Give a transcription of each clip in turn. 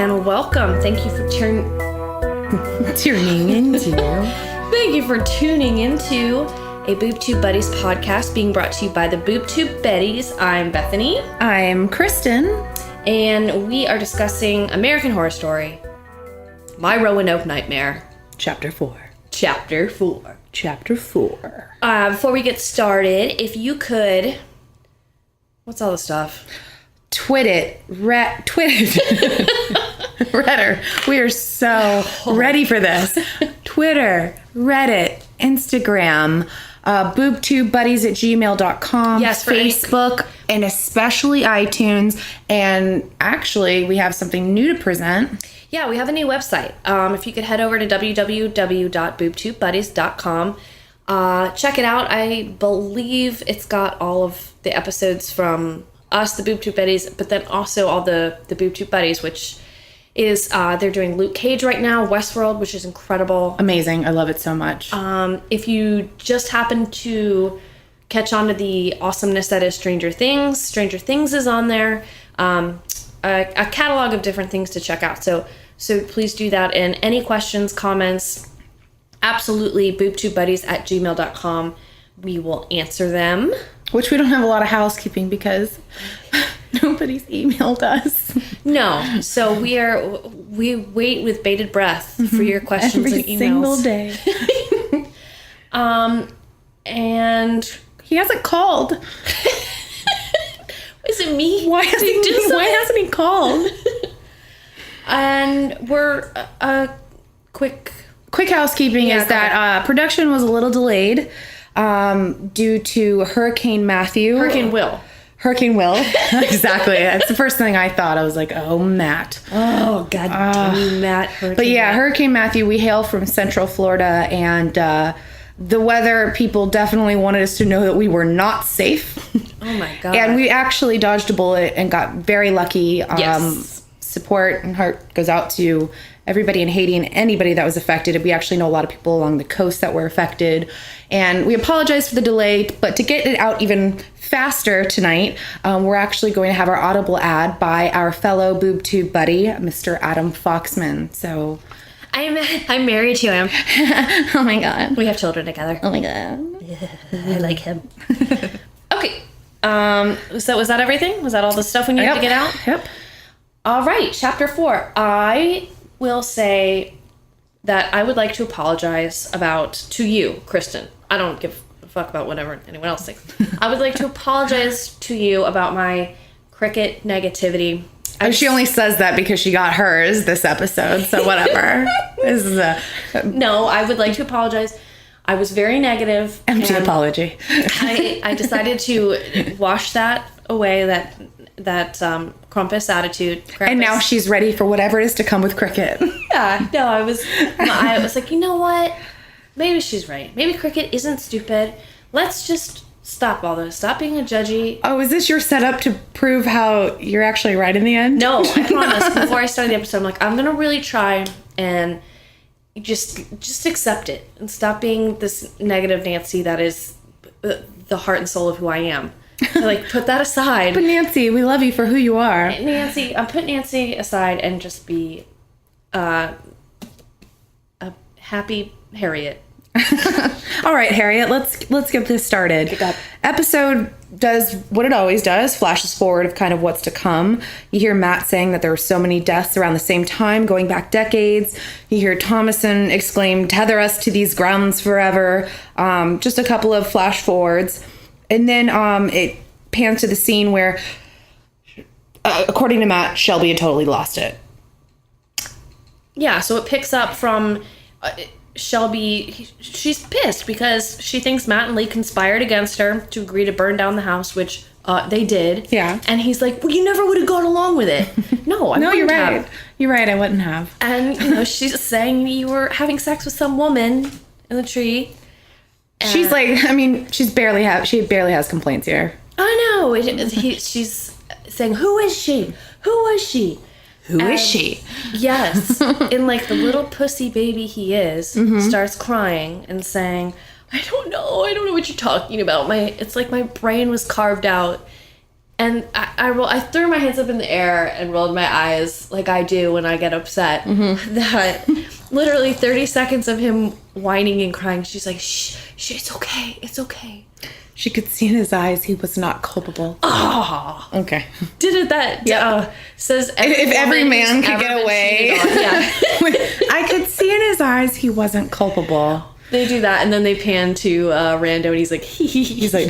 and welcome. Thank you for tuning into. Thank you for tuning into a Boob Tube Betties podcast being brought to you by the Boob Tube Betties. I'm Bethany. I'm Kristin. And we are discussing American Horror Story, My Roanoke Nightmare. Chapter 4. Before we get started, if you could... What's all the stuff? Twit it. Redder. We are so ready for this. Twitter, Reddit, Instagram, boobtubebuddies@gmail.com, yes, Facebook, and especially iTunes. And actually, we have something new to present. Yeah, we have a new website. If you could head over to www.boobtubebuddies.com, check it out. I believe it's got all of the episodes from us, the Boob Tube Betties, but then also all the Boob Tube Buddies, which is, they're doing Luke Cage right now, Westworld, which is incredible. Amazing. I love it so much. If you just happen to catch on to the awesomeness that is Stranger Things is on there. A catalog of different things to check out. So please do that. And any questions, comments, absolutely, boobtubebuddies@gmail.com. We will answer them. Which we don't have a lot of housekeeping because nobody's emailed us. No. So we wait with bated breath for your questions every and emails. Single day. And he hasn't called. Is it me? Why hasn't he called? And we're quick housekeeping is that production was a little delayed due to Hurricane Matthew. Hurricane Will. Exactly. That's the first thing I thought. I was like, oh, Matt. Oh, God damn you, Matt. Hurricane Matthew, we hail from Central Florida, and the weather people definitely wanted us to know that we were not safe. Oh, my God. And we actually dodged a bullet and got very lucky. Yes. Support and heart goes out to everybody in Haiti and anybody that was affected. We actually know a lot of people along the coast that were affected. And we apologize for the delay, but to get it out even faster tonight, we're actually going to have our Audible ad by our fellow Boob Tube buddy, Mr. Adam Foxman. So I'm married to him. Oh my God. We have children together. Oh my God. I like him. Okay. So was that everything? Was that all the stuff we needed to get out? Yep. All right, Chapter 4. I will say that I would like to apologize to you, Kristin. I don't give a fuck about whatever anyone else thinks. I would like to apologize to you about my cricket negativity. She only says that because she got hers this episode, so whatever. No, I would like to apologize. I was very negative. Empty apology. I decided to wash that away, that Krampus attitude. And now she's ready for whatever it is to come with cricket. Yeah, no, I was like, you know what? Maybe she's right. Maybe cricket isn't stupid. Let's just stop all this. Stop being a judgy. Oh, is this your setup to prove how you're actually right in the end? No, I promise. Before I started the episode, I'm like, I'm going to really try and just accept it and stop being this negative Nancy that is the heart and soul of who I am. Like, put that aside. But Nancy, we love you for who you are. Nancy, I'm putting Nancy aside and just be a happy Harriet. All right, Harriet, let's get this started. Episode does what it always does, flashes forward of kind of what's to come. You hear Matt saying that there were so many deaths around the same time, going back decades. You hear Thomason exclaim, "Tether us to these grounds forever." Just a couple of flash forwards. And then it pans to the scene where, according to Matt, Shelby had totally lost it. Yeah, so it picks up from Shelby. She's pissed because she thinks Matt and Lee conspired against her to agree to burn down the house, which they did. Yeah. And he's like, well, you never would have gone along with it. No, you're right. You're right, I wouldn't have. And, she's saying you were having sex with some woman in the tree. She's like, she barely has complaints here. I know. She's saying, who is she? Who is she? Who is she? Yes. And like the little pussy baby he is, starts crying and saying, I don't know what you're talking about. It's like my brain was carved out And I threw my hands up in the air and rolled my eyes like I do when I get upset. That literally 30 seconds of him whining and crying. She's like, shh, it's okay. It's okay. She could see in his eyes he was not culpable. Oh. Okay. Did it that? Yeah. Says if every man could get away. Yeah. I could see in his eyes he wasn't culpable. They do that, and then they pan to Rando, and he's like, he's like,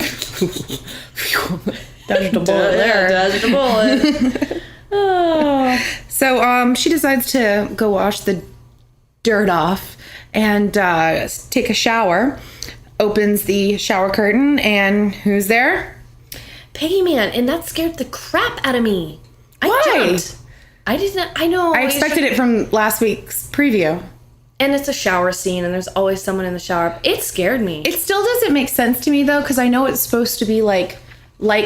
dodged a bullet there. Dodged a bullet. Oh. So she decides to go wash the dirt off and take a shower. Opens the shower curtain, and who's there? Piggy Man, and that scared the crap out of me. Why? I didn't. I know. I expected it from last week's preview. And it's a shower scene, and there's always someone in the shower. It scared me. It still doesn't make sense to me, though, because I know it's supposed to be like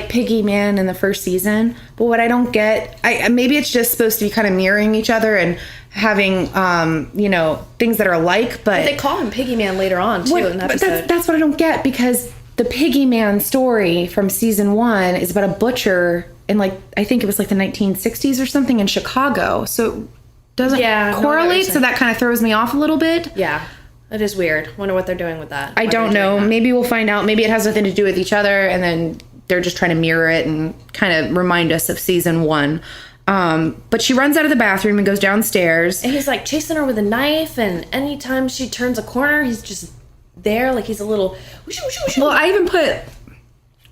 Piggy Man in the first season. But what I don't get, maybe it's just supposed to be kind of mirroring each other and having, things that are alike. But they call him Piggy Man later on, too, in the episode. But that's what I don't get, because the Piggy Man story from season 1 is about a butcher in, I think it was the 1960s or something in Chicago. So doesn't correlate, so that kind of throws me off a little bit. Yeah, that is weird. Wonder what they're doing with that. I don't know. Maybe we'll find out. Maybe it has nothing to do with each other, and then they're just trying to mirror it and kind of remind us of season 1. But she runs out of the bathroom and goes downstairs. And he's chasing her with a knife, and anytime she turns a corner, he's just there, he's a little... Whoosh, whoosh, whoosh. Well, I even put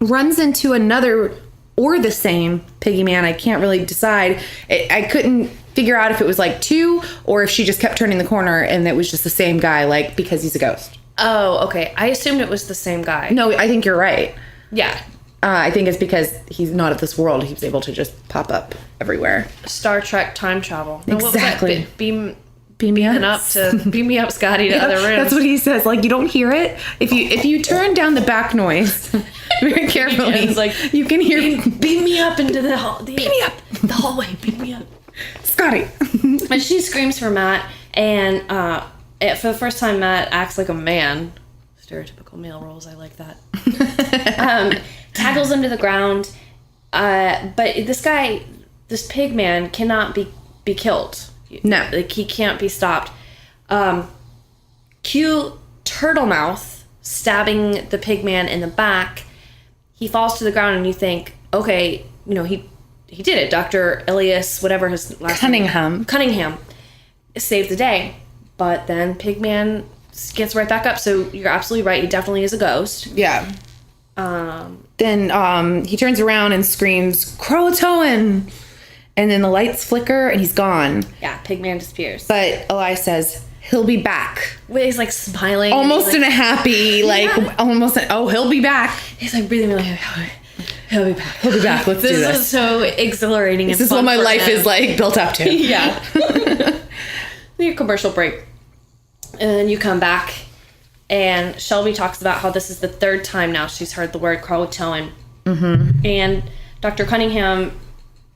runs into another or the same Piggy Man. I can't really decide. I couldn't figure out if it was 2 or if she just kept turning the corner and it was just the same guy, because he's a ghost. Oh, okay. I assumed it was the same guy. No, I think you're right. Yeah. I think it's because he's not of this world. He was able to just pop up everywhere. Star Trek time travel. No, exactly. Beam me up, Scotty, to other rooms. That's what he says. You don't hear it. If you turn down the back noise very carefully, you can hear. Beam me up into the hall. Beam me up the hallway. Beam me up, Scotty. And she screams for Matt, and for the first time, Matt acts like a man. Stereotypical male roles. I like that. Tackles him to the ground, but this pig man cannot be killed. No. He can't be stopped. Cue Turtlemouth stabbing the pig man in the back. He falls to the ground, and you think, okay, he did it. Dr. Elias, whatever his last name. Cunningham saved the day. But then Pigman gets right back up. So you're absolutely right. He definitely is a ghost. Yeah. Then he turns around and screams, Croatoan! And then the lights flicker and he's gone. Yeah, Pigman disappears. But Elias says, he'll be back. He's smiling. Almost in a happy, almost, he'll be back. He's breathing really heavy. He'll be back. He'll be back. Let's do this. This is so exhilarating. This is what my life is built up to. Yeah. Your commercial break. And then you come back, and Shelby talks about how this is the 3rd time now she's heard the word Croatoan. Mm-hmm. And Dr. Cunningham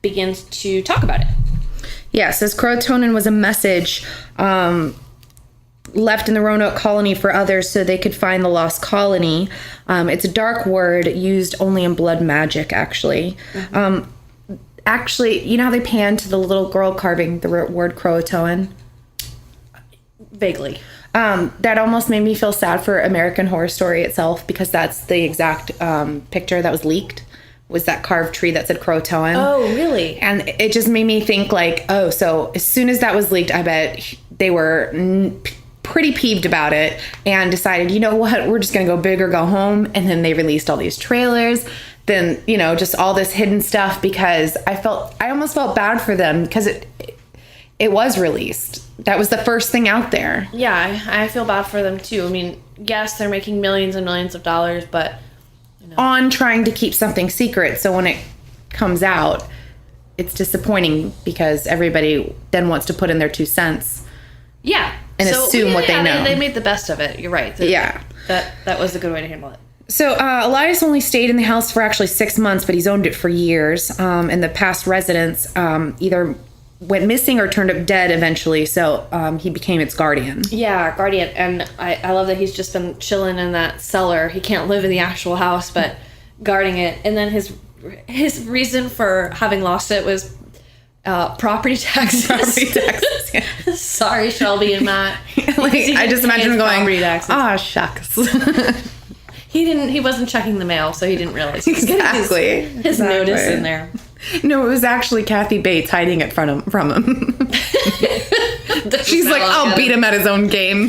begins to talk about it. Yeah, says Croatoan was a message left in the Roanoke colony for others so they could find the lost colony. It's a dark word used only in blood magic, actually. Mm-hmm. Actually, you know how they pan to the little girl carving the word Croatoan? Vaguely. That almost made me feel sad for American Horror Story itself, because that's the exact picture that was leaked, was that carved tree that said Croatoan. Oh, really? And it just made me think so as soon as that was leaked, I bet they were pretty peeved about it and decided, you know what, we're just going to go big or go home. And then they released all these trailers, then, just all this hidden stuff, because I almost felt bad for them, because it was released. That was the first thing out there. Yeah, I feel bad for them too. I mean, yes, they're making millions and millions of dollars, but on trying to keep something secret, so when it comes out, it's disappointing because everybody then wants to put in their 2 cents. Yeah. And assume what they know. They made the best of it. You're right. Yeah. That was a good way to handle it. So Elias only stayed in the house for actually 6 months, but he's owned it for years. And the past residents either went missing or turned up dead eventually, so he became its guardian. Yeah, guardian. And I love that he's just been chilling in that cellar. He can't live in the actual house, but guarding it. And then his his reason for having lost it was property taxes. Property taxes. Yeah. Sorry, Shelby and Matt. I just imagine him going, "Ah, shucks." He wasn't checking the mail, so he didn't realize he was getting his notice in there. No, it was actually Kathy Bates hiding it from him. She's like, I'll beat him at his own game.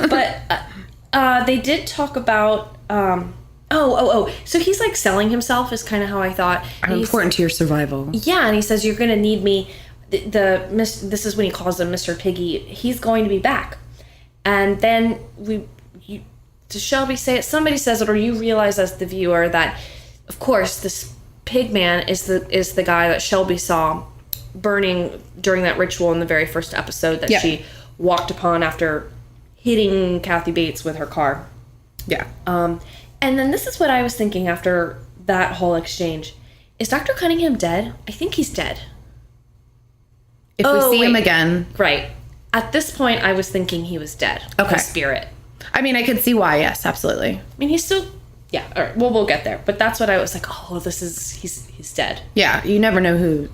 But they did talk about so he's like selling himself is kind of how I thought. I'm important to your survival. Yeah, and he says you're going to need me. This is when he calls him Mr. Piggy. He's going to be back, and then does Shelby say it? Somebody says it, or you realize as the viewer that, of course, this pig man is the guy that Shelby saw burning during that ritual in the very first episode that she walked upon after hitting Kathy Bates with her car. Yeah. And then this is what I was thinking after that whole exchange. Is Dr. Cunningham dead? I think he's dead. If we see him again. Right. At this point, I was thinking he was dead. Okay. The spirit. I mean, I could see why, yes, absolutely. I mean, he's still... Yeah, all right. Well, we'll get there. But that's what I was like, he's dead. Yeah, you never know who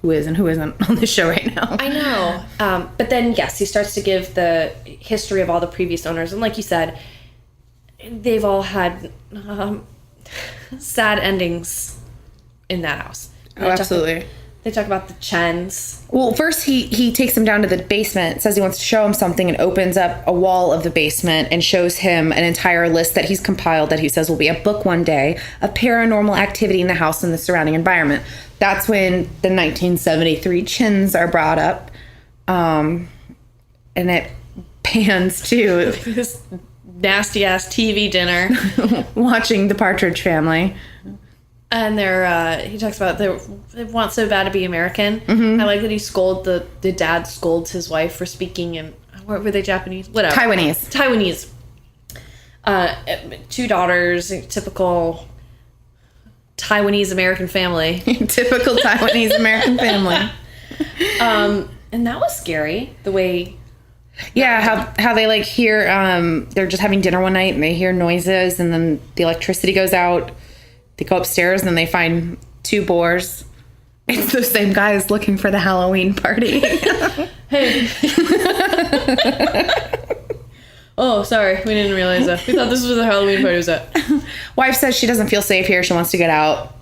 is and who isn't on this show right now. I know. But then, yes, he starts to give the history of all the previous owners. And like you said, they've all had sad endings in that house. Oh, absolutely. They talk about the Chens. Well, first he takes him down to the basement, says he wants to show him something, and opens up a wall of the basement and shows him an entire list that he's compiled that he says will be a book one day of paranormal activity in the house and the surrounding environment. That's when the 1973 Chins are brought up. And it pans to this nasty ass TV dinner. Watching the Partridge Family. And he talks about they want so bad to be American. Mm-hmm. I like that the dad scolds his wife for speaking in, what were they, Japanese? Whatever. Taiwanese. 2 daughters, typical Taiwanese American family. Typical Taiwanese American family. And that was scary, the way... Yeah, how they like hear, they're just having dinner one night and they hear noises and then the electricity goes out. They go upstairs and then they find 2 boars. It's the same guys looking for the Halloween party. Hey. Oh, sorry. We didn't realize that. We thought this was the Halloween party. Was that? Wife says she doesn't feel safe here. She wants to get out.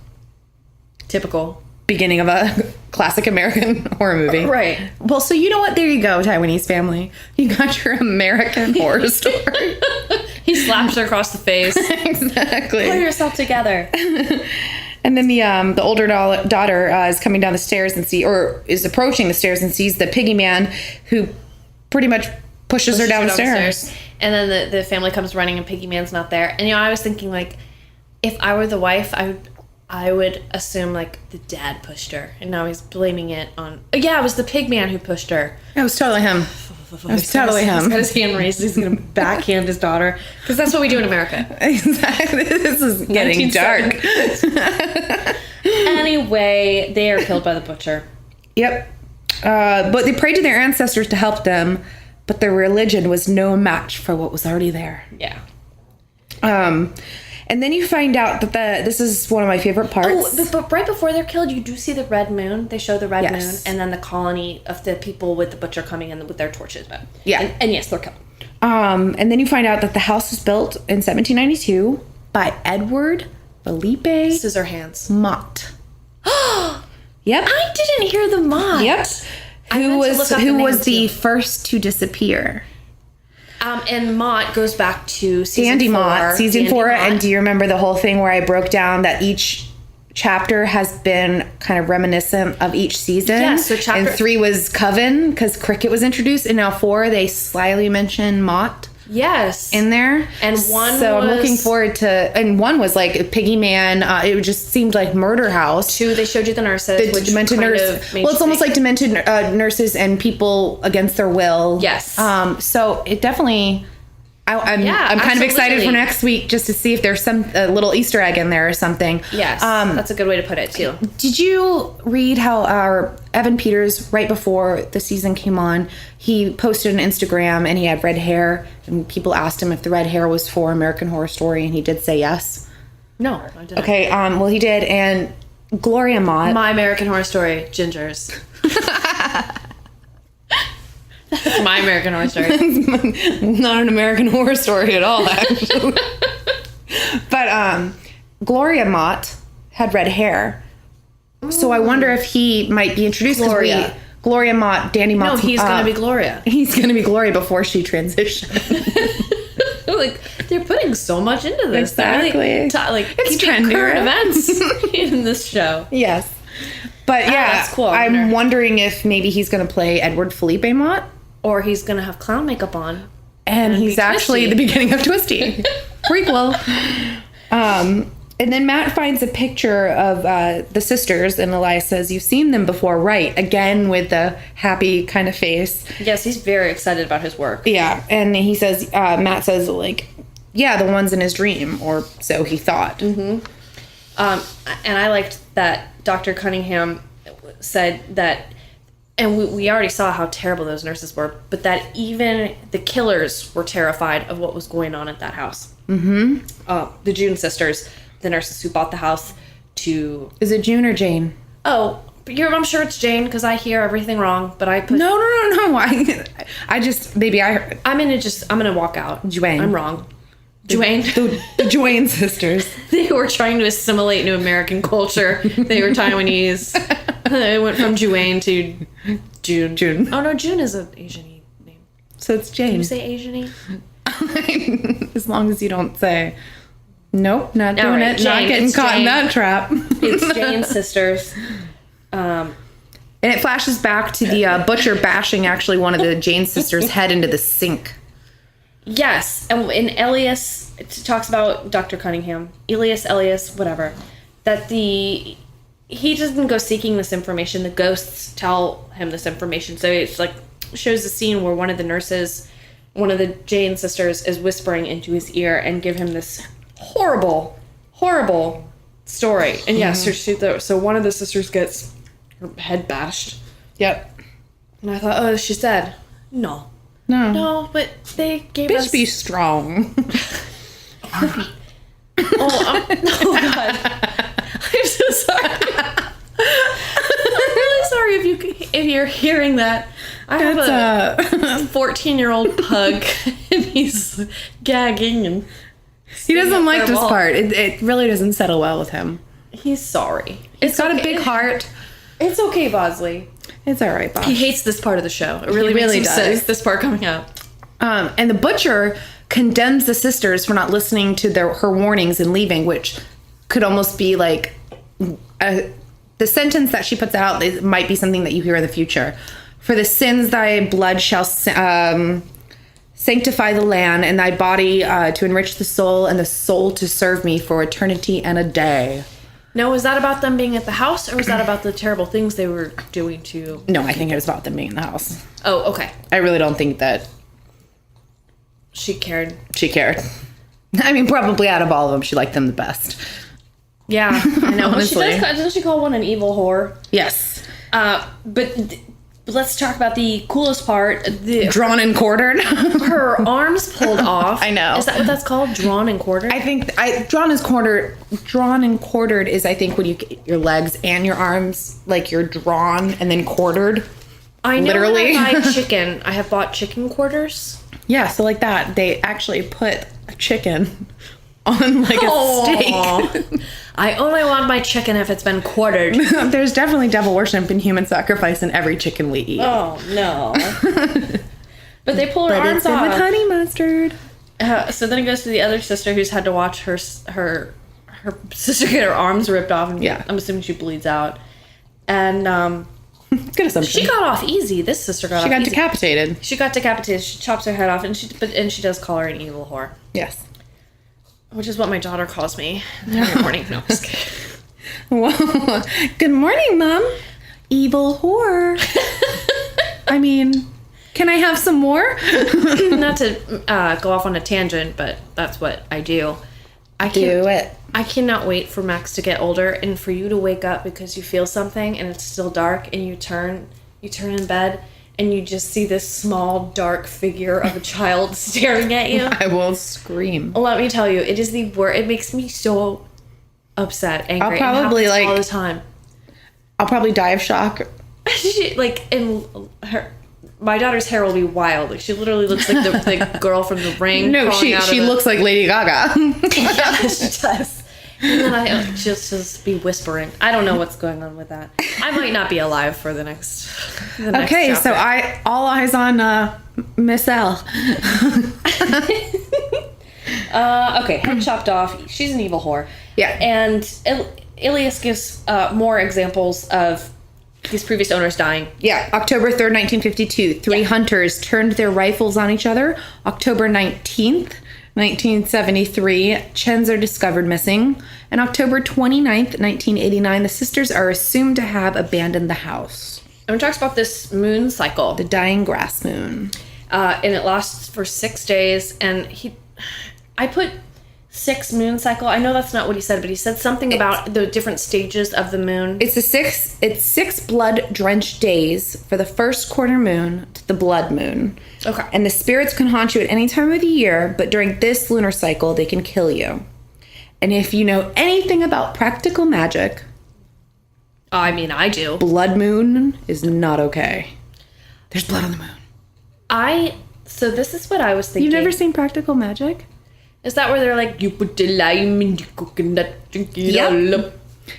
Typical. Beginning of a classic American horror movie. Right. Well, so you know what? There you go, Taiwanese family. You got your American horror story. He slaps her across the face. Exactly. Pull yourself together. And then the older daughter is coming down the stairs is approaching the stairs and sees the piggy man who pretty much pushes her downstairs. And then the family comes running and piggy man's not there. And I was thinking, like, if I were the wife, I would assume, like, the dad pushed her. And now he's blaming it on... Yeah, it was the pig man who pushed her. It was totally him. He's got his hand raised. He's going to backhand his daughter. Because that's what we do in America. Exactly. This is getting dark. Anyway, they are killed by the butcher. Yep. But they prayed to their ancestors to help them. But their religion was no match for what was already there. Yeah. And then you find out that this is one of my favorite parts. Oh, but right before they're killed, you do see the red moon. They show the red moon, and then the colony of the people with the butcher coming in with their torches. But yeah, and yes, they're killed. And then you find out that the house was built in 1792 by Edward Felipe Scissorhands Mott. Yep, I didn't hear the Mott. Yep, who was the first to disappear. And Mott goes back to season 4. And do you remember the whole thing where I broke down that each chapter has been kind of reminiscent of each season? Yes, so and 3 was Coven, because Cricket was introduced, and now 4, they slyly mention Mott. Yes. In there. And 1 So I'm looking forward to... And 1 was like Piggy Man. It just seemed like Murder House. 2, they showed you the nurses. The demented nurse. Well, it's almost like demented nurses and people against their will. Yes. So it definitely... I'm kind of excited for next week just to see if there's some little Easter egg in there or something. Yes, that's a good way to put it too. Did you read how our Evan Peters, right before the season came on, he posted an Instagram and he had red hair, and people asked him if the red hair was for American Horror Story, and he did say yes. No, I didn't. Okay, well, he did, and Gloria Mott. My American Horror Story, Gingers. That's My American Horror Story. Not an American Horror Story at all, actually. But Gloria Mott had red hair. So I wonder if he might be introduced. Gloria Mott, Danny Mott's... No, he's going to be Gloria. He's going to be Gloria before she transitioned. Like, they're putting so much into this. Exactly. Really it's keeping current events in this show. Yes. But yeah, that's cool. I'm wondering if maybe he's going to play Edward Felipe Mott. Or he's going to have clown makeup on. And he's actually the beginning of Twisty. Prequel. And then Matt finds a picture of the sisters, and Elias says, "You've seen them before, right?" Again with the happy kind of face. Yes, he's very excited about his work. Yeah, and he says, Matt says, like, yeah, the ones in his dream, or so he thought. Mm-hmm. And I liked that Dr. Cunningham said that, and we already saw how terrible those nurses were, but that even the killers were terrified of what was going on at that house. Mm-hmm. The June sisters, the nurses who bought the house to... Is it June or Jane? Oh, I'm sure it's Jane, because I hear everything wrong, but I put... No. I just, maybe I heard... I'm gonna walk out. Duane. I'm wrong. Duane. The Duane sisters. They were trying to assimilate into American culture. They were Taiwanese. It went from Duane to June. Oh, no, June is an Asian-y name. So it's Jane. Can you say Asian-y? As long as you don't say... Nope, not doing it. Jane, not getting caught in that trap. It's Jane's sisters. And it flashes back to the butcher bashing actually one of the Jane sisters' head into the sink. Yes, and Elias, it talks about Dr. Cunningham, Elias, whatever, that he doesn't go seeking this information. The ghosts tell him this information. So it's like shows a scene where one of the nurses, one of the Jane sisters, is whispering into his ear and give him this horrible story. And yes, so one of the sisters gets her head bashed. Yep. And I thought, oh, she's dead. No, but they gave us... Bitch, be strong. Oh God. I'm so sorry. I'm really sorry if you're hearing that. I have a 14-year-old pug, and he's gagging and... He doesn't like this part. It really doesn't settle well with him. He's sorry. He's got a big heart. It's okay, Bosley. It's all right, Bob. He hates this part of the show. It really makes him sick, this part coming up. And the butcher condemns the sisters for not listening to her warnings and leaving, which could almost be like the sentence that she puts out might be something that you hear in the future. For the sins thy blood shall sanctify the land, and thy body to enrich the soul, and the soul to serve me for eternity and a day. Now, was that about them being at the house, or was that about the terrible things they were doing to... No, I think it was about them being in the house. Oh, okay. I really don't think that... She cared. I mean, probably out of all of them, she liked them the best. Yeah, I know. Honestly. Doesn't she call one an evil whore? Yes. But let's talk about the coolest part. Drawn and quartered. Her arms pulled off. I know. Is that what that's called? Drawn and quartered? I think drawn and quartered is, I think, when you get your legs and your arms, like you're drawn and then quartered. I know. Literally. When I buy chicken, I have bought chicken quarters. Yeah, so like that. They actually put a chicken on like a steak. I only want my chicken if it's been quartered. There's definitely devil worship and human sacrifice in every chicken we eat. Oh, no. But they pull her arms off. With honey mustard. So then it goes to the other sister who's had to watch her sister get her arms ripped off. And yeah. I'm assuming she bleeds out. And good assumption. she got off easy. This sister got off easy. She got decapitated. She got decapitated. She chops her head off, and she does call her an evil whore. Yes. Which is what my daughter calls me every morning. No, I'm just kidding. Well, good morning, Mom. Evil whore. I mean, can I have some more? Not to go off on a tangent, but that's what I do. I cannot wait for Max to get older and for you to wake up because you feel something and it's still dark and you turn in bed and you just see this small dark figure of a child staring at you. I will scream. Let me tell you, it is the worst. It makes me so upset, angry. I'll probably it happens like all the time. I'll probably die of shock. My daughter's hair will be wild. Like she literally looks like the girl from The Ring. No, she looks like Lady Gaga. Yeah, she does. And then she'll just be whispering. I don't know what's going on with that. I might not be alive for the next okay, chapter. so all eyes on Miss L. Okay, head chopped off. She's an evil whore. Yeah. And Ilias gives more examples of these previous owners dying. Yeah, October 3rd, 1952. Three hunters turned their rifles on each other. October 19th, 1973, Chens are discovered missing. And October 29th, 1989, the sisters are assumed to have abandoned the house. And it talks about this moon cycle. The dying grass moon. And it lasts for 6 days. And I put 6 moon cycle. I know that's not what he said, but he said something about the different stages of the moon. It's 6 blood-drenched days for the first quarter moon to the blood moon. Okay. And the spirits can haunt you at any time of the year, but during this lunar cycle, they can kill you. And if you know anything about practical magic... I mean, I do. Blood moon is not okay. There's blood on the moon. So this is what I was thinking. You've never seen Practical Magic? Is that where they're like, you put the lime in the coconut, drink it all up?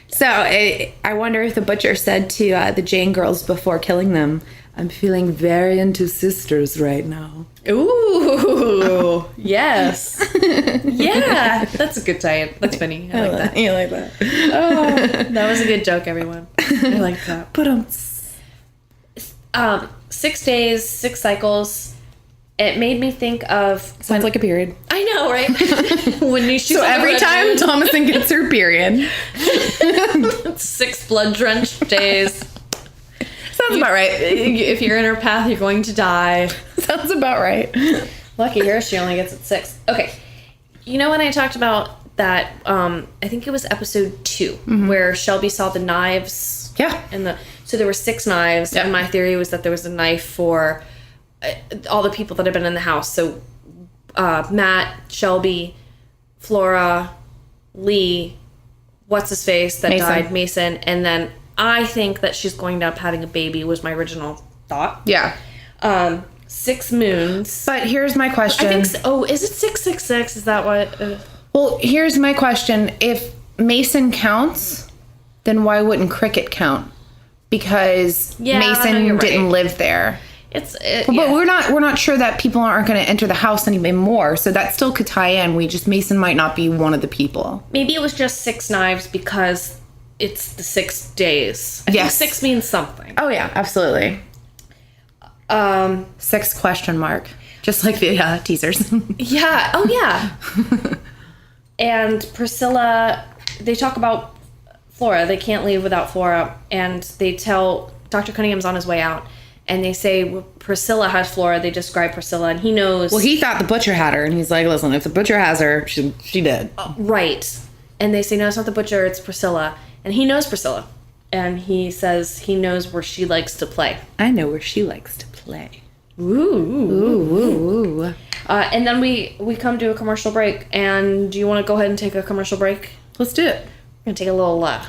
So I wonder if the butcher said to the Jane girls before killing them, I'm feeling very into sisters right now. Ooh, yes. Yeah, that's a good tie-in. That's funny. I like that. You like that? Oh, that was a good joke, everyone. I like that. But 6 days, 6 cycles. It made me think of... Sounds like a period. I know, right? So every time Thomason gets her period. 6 blood-drenched days. Sounds about right. If you're in her path, you're going to die. Sounds about right. Lucky her, she only gets it 6. Okay. You know when I talked about that, I think it was episode 2, where Shelby saw the knives? Yeah. So there were 6 knives, and my theory was that there was a knife for all the people that had been in the house. So Matt, Shelby, Flora, Lee, what's-his-face that died, Mason, and then I think that she's going to end up having a baby was my original thought. Yeah. 6 moons. But here's my question. I think is it 666? Is that what? Well, here's my question. If Mason counts, then why wouldn't Cricket count? Because Mason didn't live there. But we're not sure that people aren't going to enter the house anymore, so that still could tie in. Mason might not be one of the people. Maybe it was just 6 knives because it's the 6 days. I think 6 means something. Oh yeah, absolutely. 6 question mark, just like the teasers. Yeah. Oh yeah. And Priscilla, they talk about Flora. They can't leave without Flora, and they tell Dr. Cunningham's on his way out. And they say Priscilla has Flora. They describe Priscilla, and he knows. Well, he thought the butcher had her, and he's like, "Listen, if the butcher has her, she did." Right. And they say, "No, it's not the butcher. It's Priscilla." And he knows Priscilla, and he says he knows where she likes to play. I know where she likes to play. Ooh. And then we come to a commercial break. And do you want to go ahead and take a commercial break? Let's do it. We're gonna take a little. I'll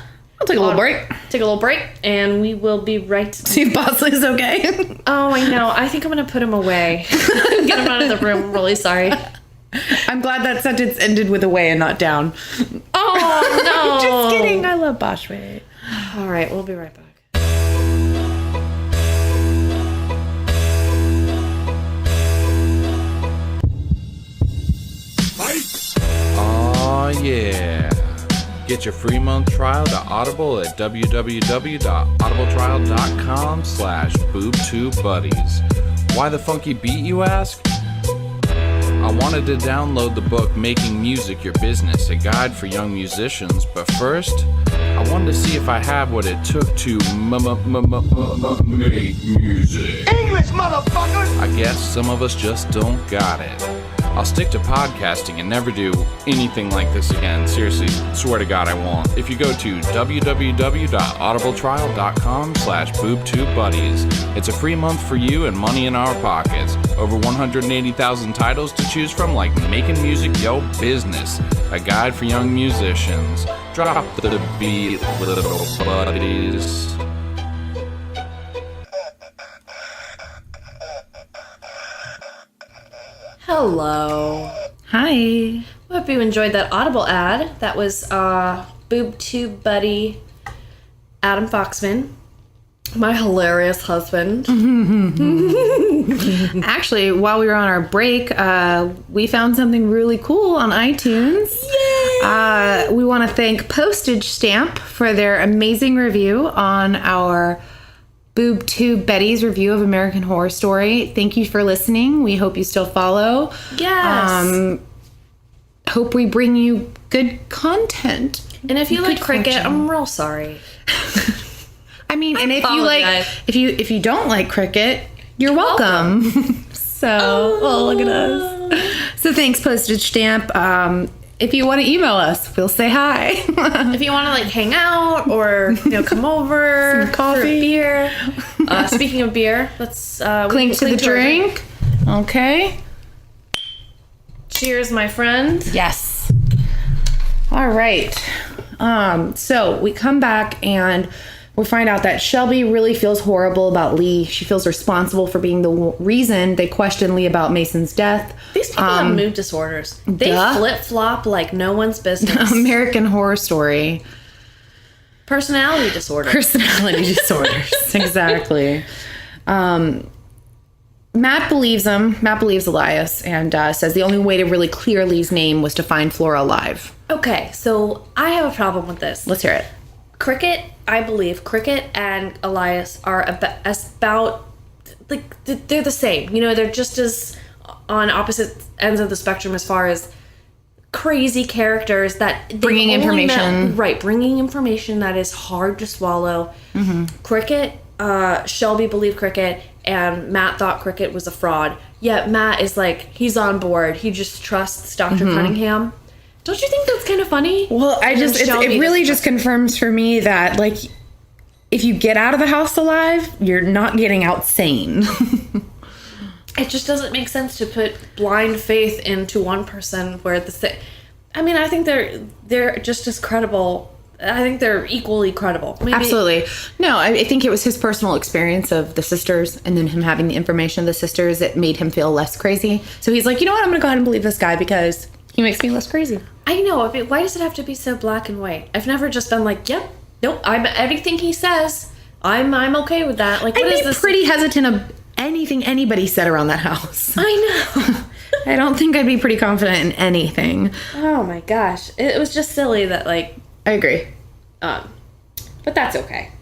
take a little break. Take a little break, and we will be right. See if Bosley's okay. Oh, I know. I think I'm gonna put him away. Get him out of the room. I'm really sorry. I'm glad that sentence ended with away and not down. Oh no! Just kidding. I love Boschway. All right, we'll be right back. Oh yeah. Get your free month trial to Audible at www.audibletrial.com/boobtubebuddies. Why the funky beat, you ask? I wanted to download the book Making Music Your Business, a guide for young musicians, but first, I wanted to see if I have what it took to make music. English, motherfucker! I guess some of us just don't got it. I'll stick to podcasting and never do anything like this again. Seriously, swear to God I won't. If you go to www.audibletrial.com/boobtubebuddies, it's a free month for you and money in our pockets. Over 180,000 titles to choose from, like Making Music Yo Business, a guide for young musicians. Drop the beat, little buddies. Hello. Hi. Hope you enjoyed that Audible ad. That was Boob Tube Buddy Adam Foxman, my hilarious husband. Actually, while we were on our break, we found something really cool on iTunes. Yay! We want to thank Postage Stamp for their amazing review on our Boob Tube Betties review of American Horror Story. Thank you for listening. We hope you still follow. Yes. Hope we bring you good content. And if you like cricket, fortune. I'm real sorry. I mean, and if you apologize. if you don't like cricket, you're welcome. So, look at us. So thanks, Postage Stamp. If you want to email us, we'll say hi. If you want to like hang out or come over Some coffee. for a beer. Speaking of beer, let's Clink to the drink. Okay. Cheers, my friend. Yes. All right. So we come back and we find out that Shelby really feels horrible about Lee. She feels responsible for being the reason they questioned Lee about Mason's death. These people have mood disorders. They flip-flop like no one's business. American Horror Story. Personality disorder. Personality disorders. Exactly. Matt believes him. Matt believes Elias and says the only way to really clear Lee's name was to find Flora alive. Okay, so I have a problem with this. Let's hear it. Cricket, I believe, Cricket and Elias are about like, they're the same. They're just as on opposite ends of the spectrum as far as crazy characters that bringing information. Bringing information that is hard to swallow. Mm-hmm. Cricket, Shelby believed Cricket, and Matt thought Cricket was a fraud. Yet Matt is like, he's on board. He just trusts Dr. Cunningham. Don't you think that's kind of funny? Well, it really just confirms for me that, like, if you get out of the house alive, you're not getting out sane. It just doesn't make sense to put blind faith into one person where I think they're just as credible. I think they're equally credible. Maybe. Absolutely. No, I think it was his personal experience of the sisters and then him having the information of the sisters that made him feel less crazy. So he's like, you know what? I'm going to go ahead and believe this guy because he makes me less crazy. I know. Why does it have to be so black and white? I've never just been like, yep, nope. Everything he says, I'm okay with that. Like, what is this? I'd be pretty hesitant of anything anybody said around that house. I know. I don't think I'd be pretty confident in anything. Oh my gosh. It was just silly that, like... I agree. But that's okay.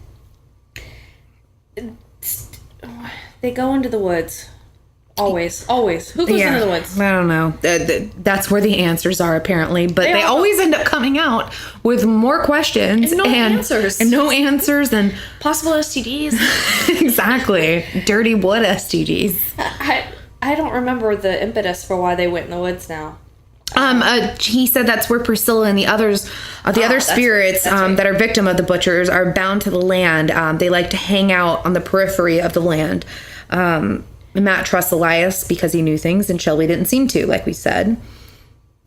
They go into the woods. Always. Who goes into the woods? I don't know. That's where the answers are, apparently. But they always end up coming out with more questions. And no answers. And no answers. And possible STDs. Exactly. Dirty wood STDs. I don't remember the impetus for why they went in the woods now. He said that's where Priscilla and the other spirits right. That are victim of the butchers are bound to the land. They like to hang out on the periphery of the land. Matt trusts Elias because he knew things, and Shelby didn't seem to, like we said.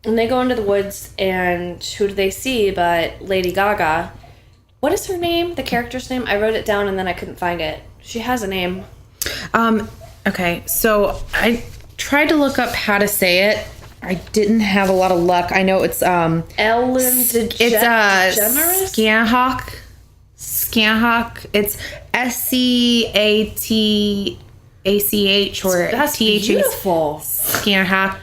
And they go into the woods, and who do they see but Lady Gaga? What is her name? The character's name? I wrote it down, and then I couldn't find it. She has a name. Okay, so I tried to look up how to say it. I didn't have a lot of luck. I know it's Ellen DeGeneres? Scanhawk. It's SCATACH or that's TH. beautiful. Scanhawk.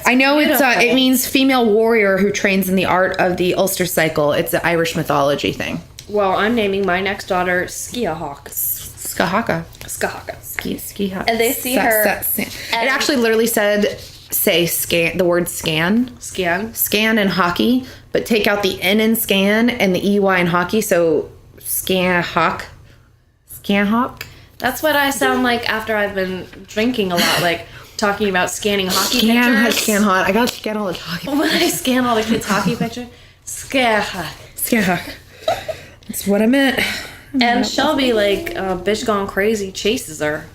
I know it means female warrior who trains in the art of the Ulster cycle. It's an Irish mythology thing. Well, I'm naming my next daughter Skiahawk. Skahaka. Skihaka. And they see her. It actually literally said, the word scan. Scan in hockey, but take out the N in scan and the EY in hockey, so Scanhawk. That's what I sound like after I've been drinking a lot, like talking about scanning hockey pictures. Scanhawk. I got to scan all the hockey pictures. When I scan all the kids' hockey pictures, Scanhawk. That's what I meant. And Shelby, like, bitch gone crazy, chases her.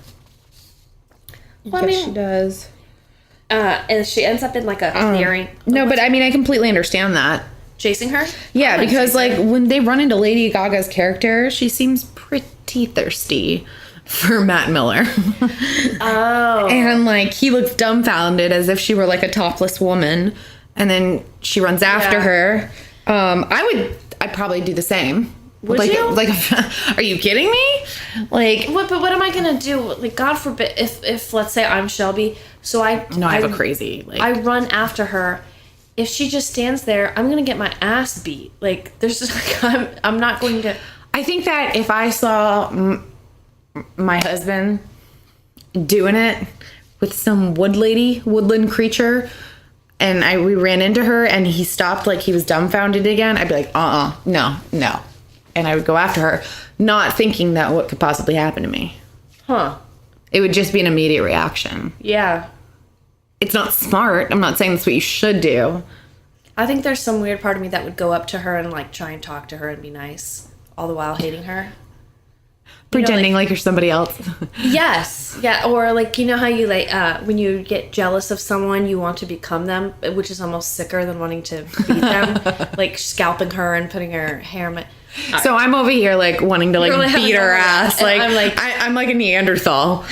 Well, yes, she does. And she ends up in, like, a clearing. No, but I mean, I completely understand that. chasing her? Yeah, because like when they run into Lady Gaga's character, she seems pretty thirsty for Matt Miller. Oh. And like he looks dumbfounded as if she were like a topless woman, and then she runs after her. I'd probably do the same. Would you? Like, are you kidding me? Like, but what am I gonna do? Like, God forbid, if let's say I'm Shelby, so I have a crazy. Like, I run after her. If she just stands there, I'm gonna get my ass beat. Like, there's just like, I'm not going to. I think that if I saw my husband doing it with some woodland creature, and we ran into her, and he stopped like he was dumbfounded again, I'd be like, no. And I would go after her, not thinking that what could possibly happen to me. Huh. It would just be an immediate reaction. Yeah. It's not smart. I'm not saying that's what you should do. I think there's some weird part of me that would go up to her and like try and talk to her and be nice, all the while hating her. Pretending like you're somebody else. Yes. Yeah. Or like, you know how you like, when you get jealous of someone, you want to become them, which is almost sicker than wanting to beat them. Like scalping her and putting her hair in my... So I'm over here like wanting to like beat her ass. Like I'm like a Neanderthal.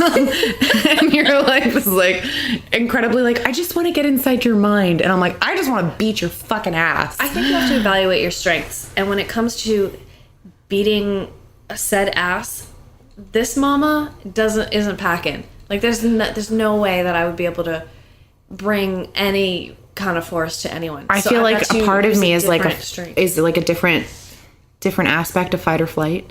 And you're like, this is like incredibly like, I just want to get inside your mind. And I'm like, I just want to beat your fucking ass. I think you have to evaluate your strengths. And when it comes to beating a said ass, this mama isn't packing. Like there's no way that I would be able to bring any kind of force to anyone. I feel like a part of me is like a different aspect of fight or flight.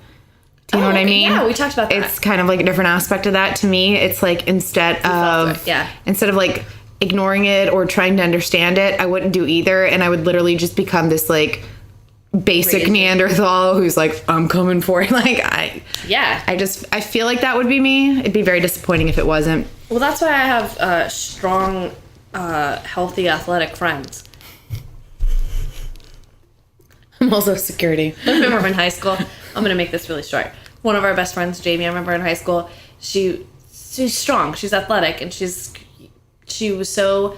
Do you know what I mean? Yeah, we talked about that. It's kind of like a different aspect of that to me. It's like instead of like ignoring it or trying to understand it, I wouldn't do either, and I would literally just become this like basic Neanderthal who's like, I'm coming for it. Like I feel like that would be me. It'd be very disappointing if it wasn't. Well, that's why I have strong, healthy, athletic friends. I'm also security. I remember in high school, I'm going to make this really short. One of our best friends, Jamie, I remember in high school, she's strong, she's athletic, and she was so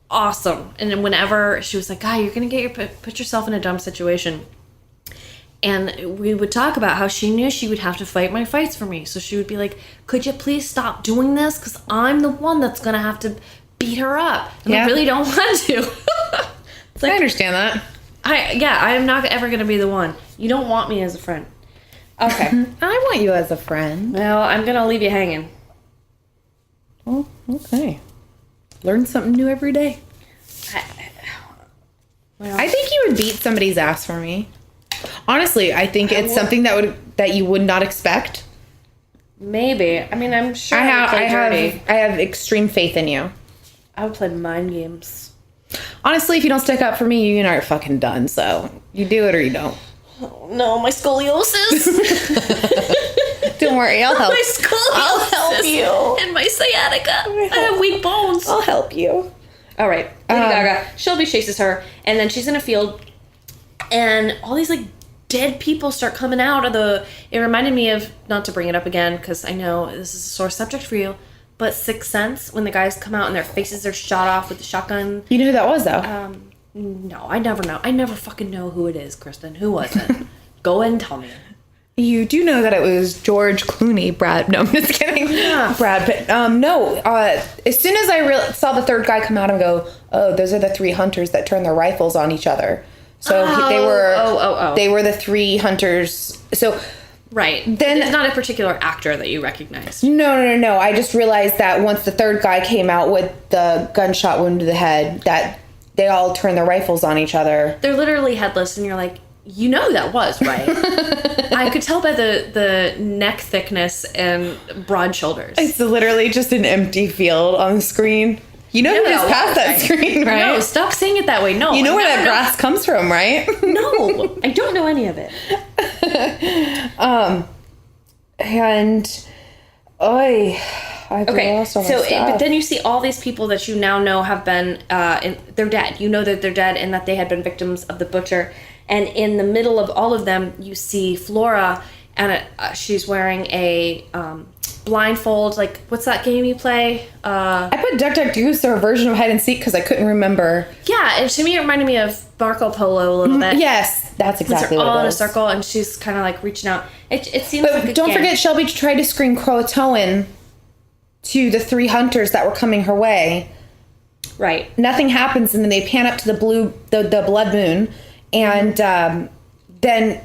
awesome. And then whenever she was like, "God, you're going to put yourself in a dumb situation." And we would talk about how she knew she would have to fight my fights for me. So she would be like, "Could you please stop doing this? Because I'm the one that's going to have to beat her up. And I really don't want to." It's like, I understand that. I'm not ever going to be the one. You don't want me as a friend. Okay. I want you as a friend. Well, I'm going to leave you hanging. Oh, okay. Learn something new every day. I think you would beat somebody's ass for me. Honestly, I think it's something that you would not expect. Maybe. I mean, I'm sure I have extreme faith in you. I would play mind games. Honestly, if you don't stick up for me, you and I are fucking done. So you do it or you don't. Oh, no, my scoliosis. Don't worry, I'll help. My scoliosis. I'll help you. And my sciatica. I have weak bones. I'll help you. All right. Lady Gaga. Shelby chases her, and then she's in a field, and all these like dead people start coming out of the. It reminded me of, not to bring it up again because I know this is a sore subject for you, but Sixth Sense, when the guys come out and their faces are shot off with the shotgun. You know who that was, though? No, I never know. I never fucking know who it is, Kristin. Who was it? Go ahead and tell me. You do know that it was George Clooney, Brad. No, I'm just kidding. Yeah. Brad Pitt. No. As soon as I saw the third guy come out and go, oh, those are the three hunters that turn their rifles on each other. So they were the three hunters. So. Right. Then it's not a particular actor that you recognized. No. I just realized that once the third guy came out with the gunshot wound to the head, that they all turned their rifles on each other. They're literally headless, and you're like, you know who that was, right? I could tell by the neck thickness and broad shoulders. It's literally just an empty field on the screen. You know who just passed that screen, right? No, stop saying it that way. No. You know where that grass comes from, right? No, I don't know any of it. But then you see all these people that you now know have been, they're dead. You know that they're dead and that they had been victims of the butcher. And in the middle of all of them, you see Flora, and she's wearing a blindfold, like, what's that game you play? I put Duck Duck Goose or a version of hide and seek because I couldn't remember. Yeah, and to me it reminded me of Marco Polo a little bit. Yes, that's exactly what it was. All in a circle, and she's kind of like reaching out. It seems like a But don't game. forget, Shelby tried to scream Croatoan to the 3 hunters that were coming her way. Right. Nothing happens, and then they pan up to the blood moon, and then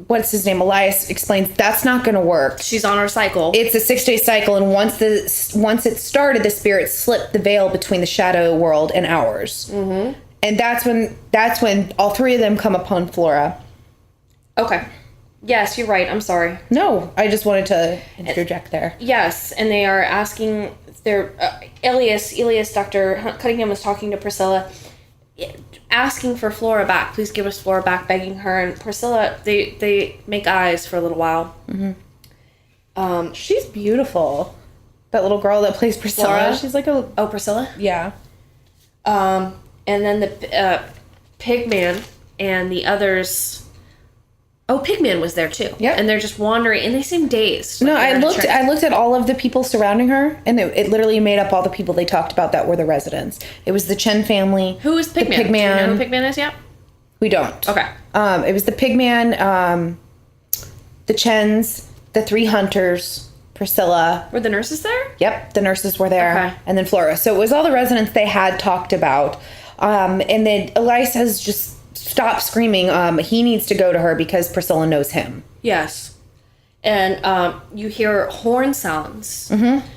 what's his name? Elias explains that's not going to work. She's on her cycle. It's a 6-day cycle, and once it started, the spirits slipped the veil between the shadow world and ours. Mm-hmm. And that's when all 3 of them come upon Flora. Okay. Yes, you're right. I'm sorry. No, I just wanted to interject there. Yes, and they are asking. They're Elias, Dr. Cunningham was talking to Priscilla, asking for Flora back. Please give us Flora back, begging her. And Priscilla, they make eyes for a little while. Mm-hmm. She's beautiful. That little girl that plays Priscilla. Flora? She's like a... Oh, Priscilla? Yeah. And then the Pigman and the others... Oh, Pigman was there too. Yep. And they're just wandering, and they seem dazed. No, like I looked at all of the people surrounding her, and it literally made up all the people they talked about that were the residents. It was the Chen family. Who is Pigman? The Pigman. Do you know who Pigman is yet? We don't. Okay. It was the Pigman, the Chens, the 3 hunters, Priscilla. Were the nurses there? Yep, the nurses were there. Okay. And then Flora. So it was all the residents they had talked about. And then Elias has just stopped screaming. He needs to go to her because Priscilla knows him. Yes. And you hear horn sounds. Mm-hmm.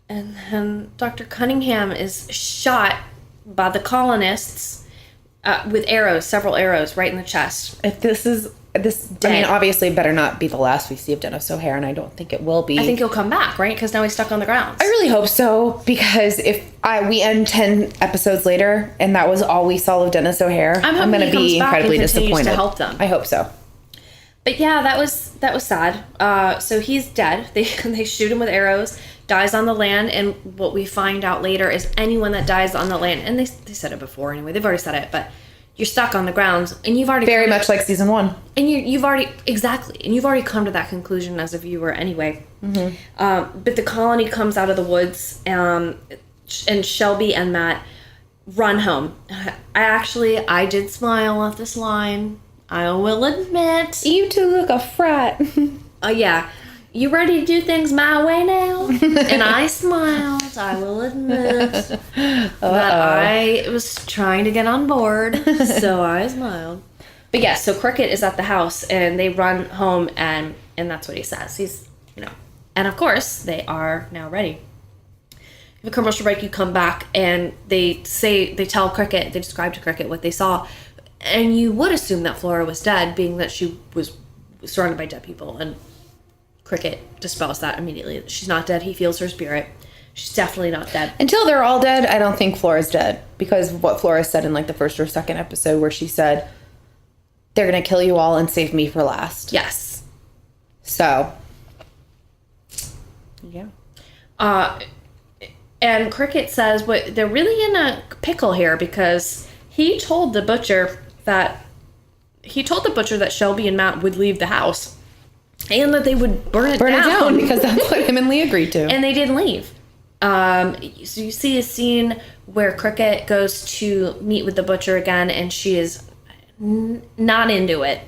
And then Dr. Cunningham is shot by the colonists with arrows, several arrows right in the chest. If this is... I mean, obviously, it better not be the last we see of Dennis O'Hare, and I don't think it will be. I think he'll come back, right? Because now he's stuck on the ground. I really hope so, because if we end 10 episodes later and that was all we saw of Dennis O'Hare, I'm going to be incredibly disappointed. To help them. I hope so. But yeah, that was sad. So he's dead. They shoot him with arrows. Dies on the land, and what we find out later is anyone that dies on the land, and they said it before anyway. They've already said it, but. You're stuck on the ground, and you've already very much like season 1, and you've already come to that conclusion as a viewer anyway. Mm-hmm. But the colony comes out of the woods, and Shelby and Matt run home. I did smile at this line. I will admit. You two look a frat. Yeah. You ready to do things my way now? And I smiled, I will admit. That I was trying to get on board, so I smiled. But yeah, so Cricket is at the house, and they run home, and that's what he says. He's, and of course, they are now ready. If a commercial break, you come back, and they tell Cricket, they describe to Cricket what they saw. And you would assume that Flora was dead, being that she was surrounded by dead people, and Cricket dispels that immediately. She's not dead. He feels her spirit. She's definitely not dead. Until they're all dead, I don't think Flora's dead. Because of what Flora said in like the first or second episode where she said, they're going to kill you all and save me for last. Yes. So. Yeah. And Cricket says they're really in a pickle here because he told the butcher that Shelby and Matt would leave the house. And that they would burn it down because that's what him and Lee agreed to. And they didn't leave. So you see a scene where Cricket goes to meet with the butcher again, and she is not into it.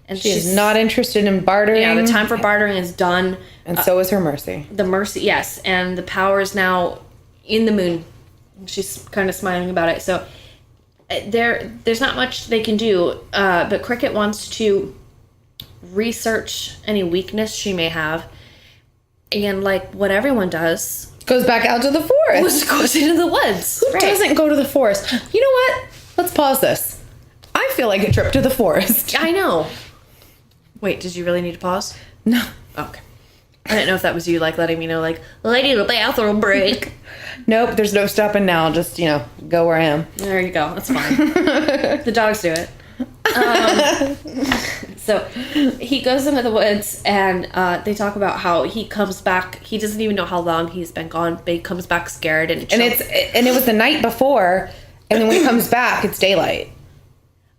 And she's not interested in bartering. Yeah, the time for bartering is done. And so is her mercy. The mercy, yes. And the power is now in the moon. She's kind of smiling about it. So there's not much they can do. But Cricket wants to research any weakness she may have, and like what everyone does, goes back out to the forest. Goes into the woods. Who doesn't go to the forest? You know what? Let's pause this. I feel like a trip to the forest. I know. Wait, did you really need to pause? No. Okay. I didn't know if that was you, like letting me know, like, lady, the bathroom break. Nope, there's no stopping now. Just go where I am. There you go. That's fine. The dogs do it. So he goes into the woods, and they talk about how he comes back. He doesn't even know how long he's been gone, but he comes back scared. And it was the night before, and then when he comes back, it's daylight.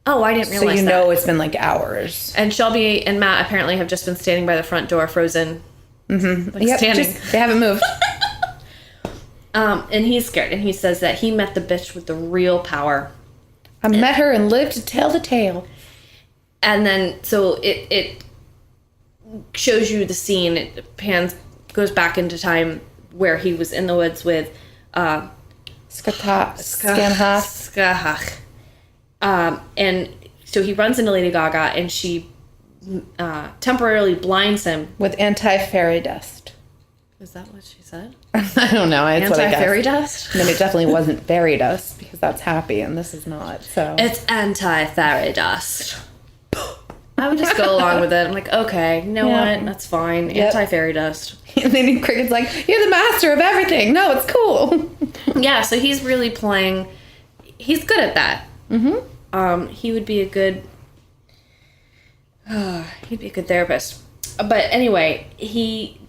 Oh, I didn't realize that. So it's been like hours. And Shelby and Matt apparently have just been standing by the front door, frozen, Like standing. They haven't moved. And he's scared, and he says that he met the bitch with the real power. I met her and lived to tell the tale. And then, so it shows you the scene. It goes back into time where he was in the woods with Scanhach. And so he runs into Lady Gaga, and she temporarily blinds him with anti-fairy dust. Is that what she said? I don't know. It's anti-fairy dust? I mean, it definitely wasn't fairy dust because that's happy and this is not. So it's anti-fairy dust. I would just go along with it. I'm like, okay, you know what? That's fine. Yep. Anti-fairy dust. And then Cricket's like, you're the master of everything. No, it's cool. Yeah, so he's really playing. He's good at that. Mm-hmm. He would be a good. He'd be a good therapist. But anyway, he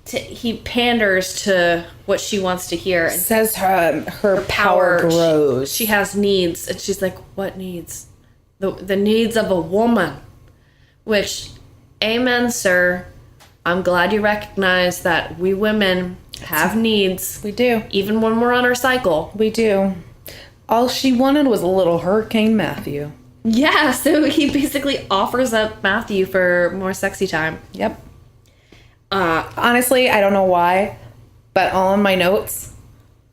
panders to what she wants to hear. And says her power grows. She has needs, and she's like, "What needs? The needs of a woman." Which, amen, sir. I'm glad you recognize that we women have needs. We do. Even when we're on our cycle. We do. All she wanted was a little Hurricane Matthew. Yeah, so he basically offers up Matthew for more sexy time. Yep. Honestly, I don't know why, but all in my notes,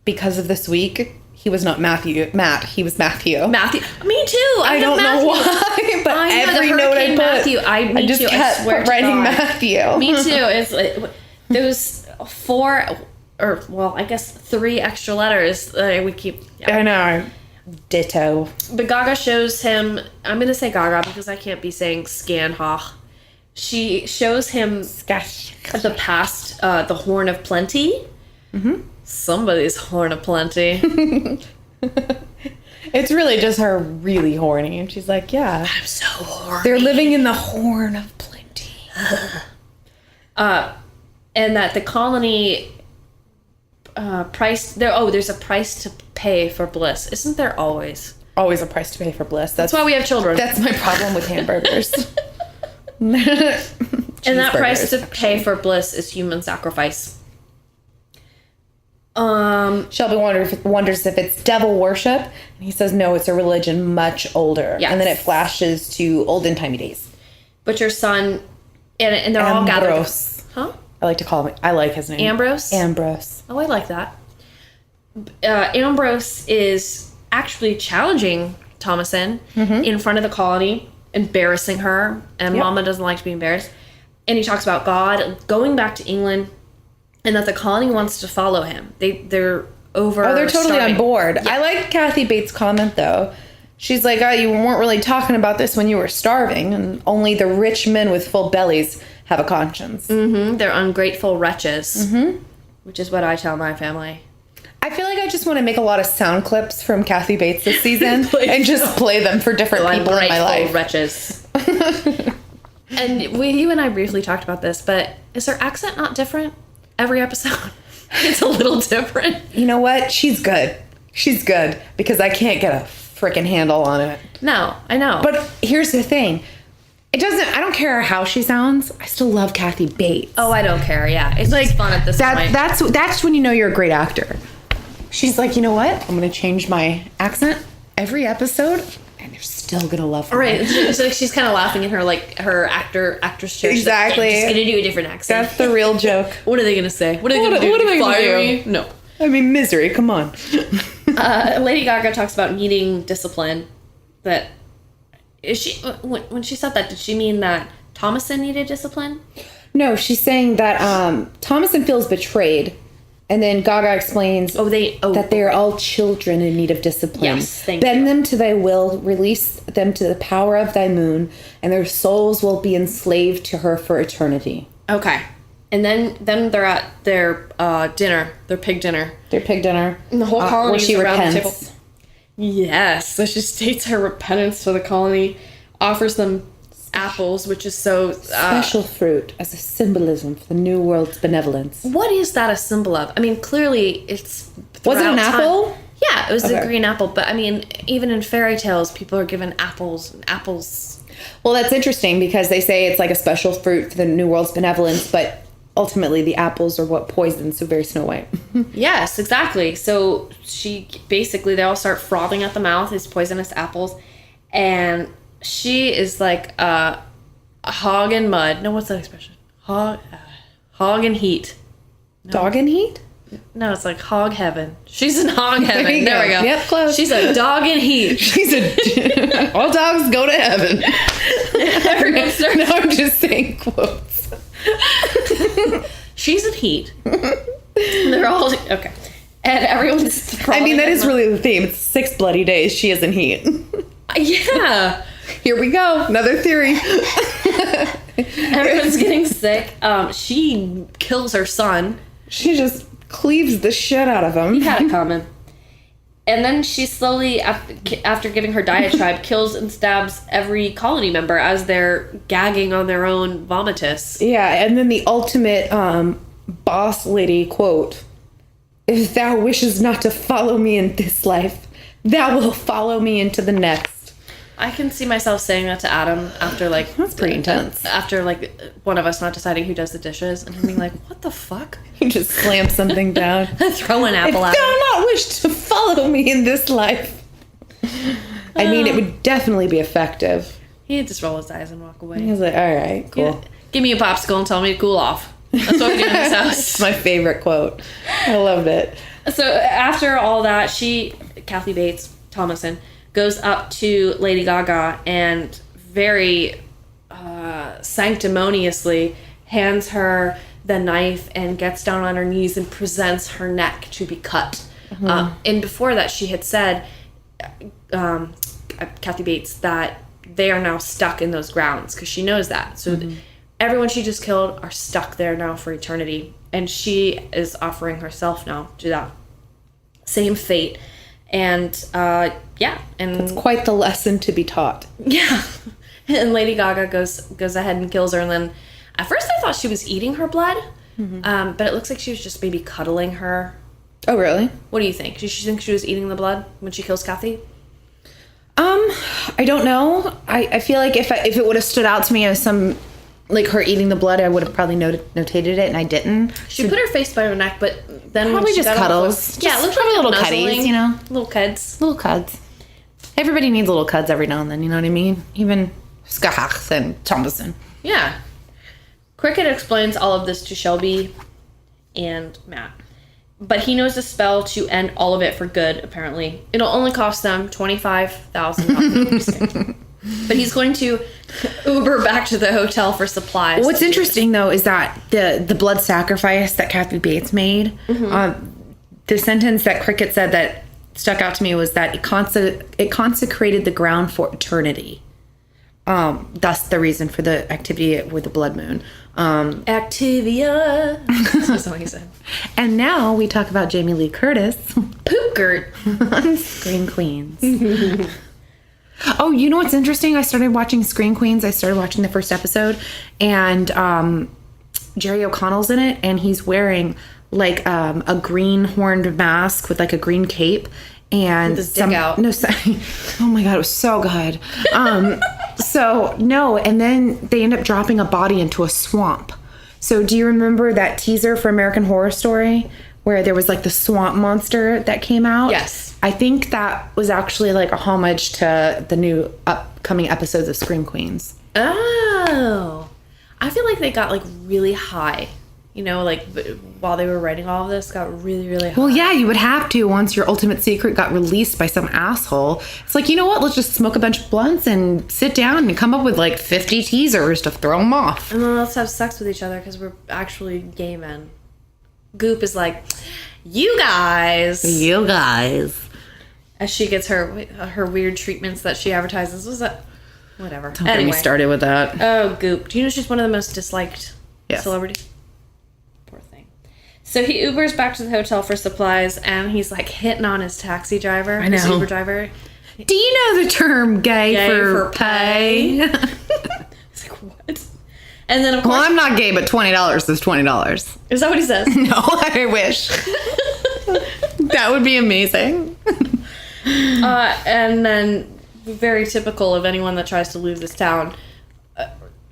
because of this week, he was not Matt, he was Matthew. Matthew. Me too. I don't know why, but every note I put, Matthew. I just kept writing Matthew. Me too. It's like, those 4, or well, I guess 3 extra letters we keep. Yeah. I know. Ditto. But Gaga shows him, I'm going to say Gaga because I can't be saying Scanhach. She shows him the past, the Horn of Plenty. Mm-hmm. Somebody's Horn of Plenty. It's really just her really horny. And she's like, yeah. I'm so horny. They're living in the Horn of Plenty. And that the colony there's a price to pay for bliss. Isn't there always? Always a price to pay for bliss. That's why we have children. That's my problem with hamburgers. And that price to pay for bliss is human sacrifice. Shelby wonders if it's devil worship, and he says no, it's a religion much older. Yes. And then it flashes to olden-timey days. But your son, and they're all gathered. Huh? I like his name. Ambrose. Oh, I like that. Ambrose is actually challenging Thomasin in front of the colony, embarrassing her, and Mama doesn't like to be embarrassed. And he talks about God going back to England, and that the colony wants to follow him. They're over. Oh, they're totally starving. on board. Yeah. I like Kathy Bates' comment though. She's like, "Oh, you weren't really talking about this when you were starving, and only the rich men with full bellies have a conscience." Mm-hmm. They're ungrateful wretches, which is what I tell my family. I feel like I just want to make a lot of sound clips from Kathy Bates this season and just play them for different people in my life. Wretches. And you and I briefly talked about this, but is her accent not different every episode? It's a little different. You know what? She's good. She's good because I can't get a freaking handle on it. No, I know. But here's the thing. I don't care how she sounds. I still love Kathy Bates. Oh, I don't care. Yeah. It's like fun at this point. That's when you know you're a great actor. She's like, you know what? I'm going to change my accent every episode, and they're still going to love her. Right. So she's kind of laughing at her actress chair. Exactly. She's going to do a different accent. That's the real joke. What are they going to say? What are they going to do? What are they going to do? No. I mean, misery. Come on. Lady Gaga talks about needing discipline. That is she when she said that, did she mean that Thomasin needed discipline? No, she's saying that Thomasin feels betrayed. And then Gaga explains that they are all children in need of discipline. Yes, thank you. Bend them to thy will, release them to the power of thy moon, and their souls will be enslaved to her for eternity. Okay. And then they're at their dinner, their pig dinner. Their pig dinner. And the whole colony is around the table. Yes. So she states her repentance to the colony, offers them apples, which is so special fruit as a symbolism for the new world's benevolence. What is that a symbol of? I mean, clearly it's was it an apple? Yeah, it was a green apple. But I mean, even in fairy tales, people are given apples. Well, that's interesting because they say it's like a special fruit for the new world's benevolence, but ultimately the apples are what poisoned, so very Snow White. Yes, exactly. So they all start frothing at the mouth, these poisonous apples, and she is like a hog in mud. No, what's that expression? Hog in heat. No. Dog in heat? No, it's like hog heaven. She's in hog heaven. There we go. Yep, close. She's a dog in heat. All dogs go to heaven. Everyone starts. No, I'm just saying quotes. She's in heat. They're all okay. And everyone's I mean, that is really the theme. It's 6 bloody days. She is in heat. Yeah. Here we go. Another theory. Everyone's getting sick. She kills her son. She just cleaves the shit out of him. He had it coming. And then she slowly, after giving her diatribe, kills and stabs every colony member as they're gagging on their own vomitus. Yeah, and then the ultimate boss lady quote, "If thou wishes not to follow me in this life, thou will follow me into the next." I can see myself saying that to Adam after That's pretty intense. After one of us not deciding who does the dishes and him being like, "What the fuck?" You just slam something down. Throw an apple If at thou him. not wish to follow me in this life. I mean, it would definitely be effective. He'd just roll his eyes and walk away. He was like, all right, cool. Give me a popsicle and tell me to cool off. That's what we do in this house. It's my favorite quote. I loved it. So after all that, Kathy Bates Thomason, goes up to Lady Gaga and very sanctimoniously hands her the knife and gets down on her knees and presents her neck to be cut. And before that, she had said, Kathy Bates, that they are now stuck in those grounds because she knows that. So everyone she just killed are stuck there now for eternity. And she is offering herself now to that same fate. And and it's quite the lesson to be taught. Yeah. And Lady Gaga goes ahead and kills her, and then at first I thought she was eating her blood, but it looks like she was just maybe cuddling her. Oh, really? What do you think? Did she think she was eating the blood when she kills Kathy? I don't know. I feel like if it would have stood out to me as some, like her eating the blood, I would have probably notated it, and I didn't. She put her face by her neck, but then probably she just got cuddles. Yeah, it looks probably like little nuzzling. cuddies, you know? Little cuds. Little cuds. Everybody needs little cuds every now and then, you know what I mean? Even Skahach and Thomason. Yeah. Cricket explains all of this to Shelby and Matt. But he knows a spell to end all of it for good, apparently. It'll only cost them $25,000. But he's going to Uber back to the hotel for supplies. What's interesting, though, is that the blood sacrifice that Kathy Bates made, the sentence that Cricket said that stuck out to me was that it consecrated the ground for eternity. Thus the reason for the activity with the blood moon. Activia. That's what he said. And now we talk about Jamie Lee Curtis. Poopgert. On Scream Queens. Oh, you know what's interesting? I started watching Scream Queens. I started watching the first episode, and Jerry O'Connell's in it, and he's wearing like a green horned mask with like a green cape. And with his dick out. No, oh my God, it was so good. And then they end up dropping a body into a swamp. So do you remember that teaser for American Horror Story where there was like the swamp monster that came out? Yes. I think that was actually like a homage to the new upcoming episodes of Scream Queens. Oh. I feel like they got like really high. You know, like while they were writing all of this, got really, really high. Well, yeah, you would have to once your ultimate secret got released by some asshole. It's like, you know what? Let's just smoke a bunch of blunts and sit down and come up with like 50 teasers to throw them off. And then let's have sex with each other because we're actually gay men. Goop is like, you guys. As she gets her weird treatments that she advertises. Was that? Whatever. Don't get me started with that. Oh, Goop. Do you know she's one of the most disliked celebrities? Poor thing. So he Ubers back to the hotel for supplies, and he's like hitting on his taxi driver. I know. His Uber driver. Do you know the term gay for pay? It's like, what? And then, of course... Well, I'm not gay, but $20 is $20. Is that what he says? No, I wish. That would be amazing. And then, very typical of anyone that tries to leave this town,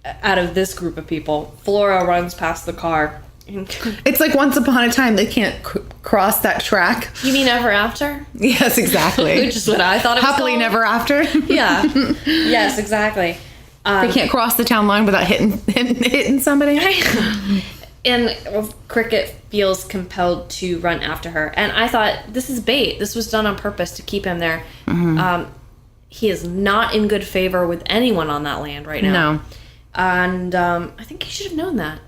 out of this group of people, Flora runs past the car It's like Once Upon a Time. They can't cross that track. You mean Ever After? Yes, exactly. Which is what I thought it was Happily called. Never After. Yeah. Yes, exactly. They can't cross the town line without hitting somebody. And Cricket feels compelled to run after her. And I thought, this is bait. This was done on purpose to keep him there. Mm-hmm. He is not in good favor with anyone on that land right now. No. And I think he should have known that.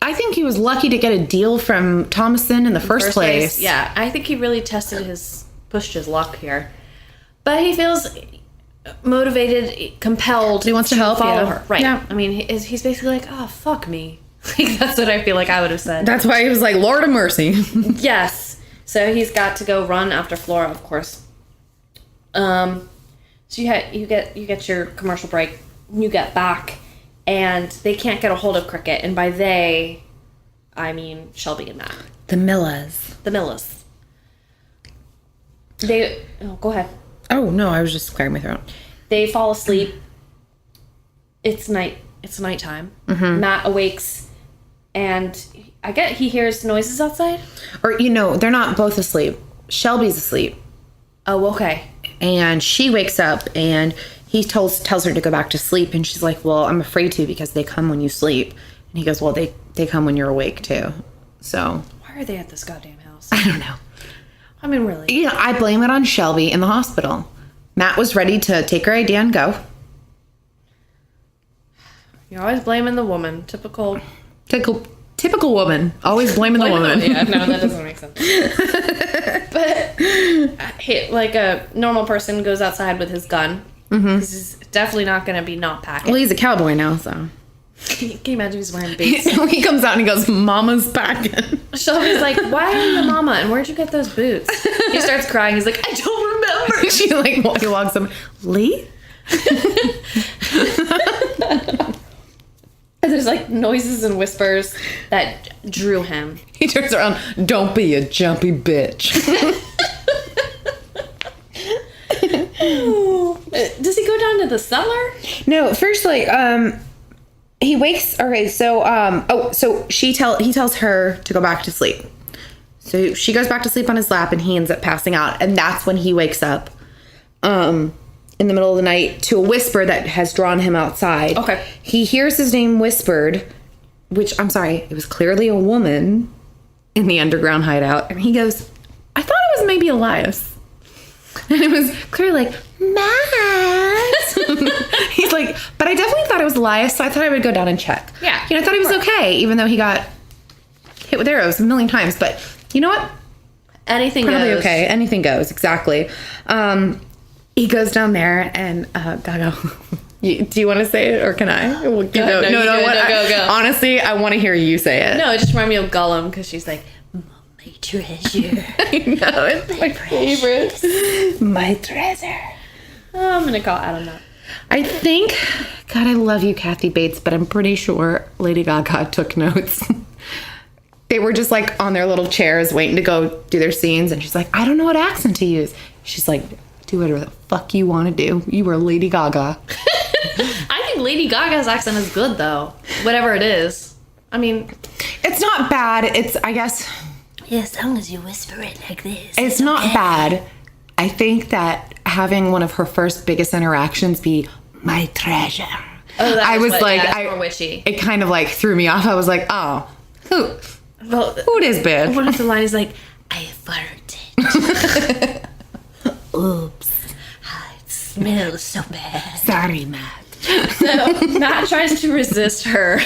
I think he was lucky to get a deal from Thomason in the first place. Yeah, I think he really pushed his luck here. But he feels motivated, compelled. He wants to help follow you. her. Right. Yeah. I mean, he's basically like, oh, fuck me. That's what I feel like I would have said. That's why he was like, Lord of mercy. Yes. So he's got to go run after Flora, of course. So you get your commercial break. You get back, and they can't get a hold of Cricket. And by they, I mean Shelby and Matt. The Millas. The Millas. Go ahead. Oh, no, I was just clearing my throat. They fall asleep. It's nighttime. Mm-hmm. Matt awakes, and he hears noises outside. Or, they're not both asleep. Shelby's asleep. Oh, okay. And she wakes up, and he tells her to go back to sleep, and she's like, well, I'm afraid to because they come when you sleep. And he goes, well, they come when you're awake, too. So. Why are they at this goddamn house? I don't know. I mean, really. I blame it on Shelby in the hospital. Matt was ready to take her idea and go. You're always blaming the woman. Typical woman. Always blaming the woman. Yeah, no, that doesn't make sense. But like a normal person goes outside with his gun. Mm-hmm. He's definitely not going to be not packing. Well, he's a cowboy now, so. Can you imagine if he's wearing boots? He comes out and he goes, Mama's packing. Shelby's like, why are you a mama? And where'd you get those boots? He starts crying. He's like, I don't remember. She he walks up, Lee? And there's like noises and whispers that drew him. He turns around, don't be a jumpy bitch. Does he go down to the cellar? No, first he wakes. Okay, so so he tells her to go back to sleep. So she goes back to sleep on his lap, and he ends up passing out, and that's when he wakes up, in the middle of the night to a whisper that has drawn him outside. Okay, he hears his name whispered, which I'm sorry, it was clearly a woman in the underground hideout, and he goes, I thought it was maybe Elias. And it was clearly like, Matt. He's like, but I definitely thought it was Elias, so I thought I would go down and check. Yeah. I thought he was okay, even though he got hit with arrows a million times. But you know what? Anything Probably goes. okay. Anything goes. Exactly. He goes down there and, Gaga, do you want to say it or can I? No, go. Honestly, I want to hear you say it. No, it just reminded me of Gollum because she's like, my treasure. I know, it's my favorite. My treasure. Oh, I'm going to call Adam that. I think, God, I love you, Kathy Bates, but I'm pretty sure Lady Gaga took notes. They were just like on their little chairs waiting to go do their scenes. And she's like, I don't know what accent to use. She's like, do whatever the fuck you want to do. You were Lady Gaga. I think Lady Gaga's accent is good, though. Whatever it is. I mean, it's not bad. It's, I guess. Yeah, as long as you whisper it like this. It's not okay. Bad. I think that having one of her first biggest interactions be my treasure. Oh, I was like, more witchy. It kind of like threw me off. I was like, oh, who this bitch? One of the lines is like, I farted. Oops. It smells so bad. Sorry, Matt. So Matt tries to resist her.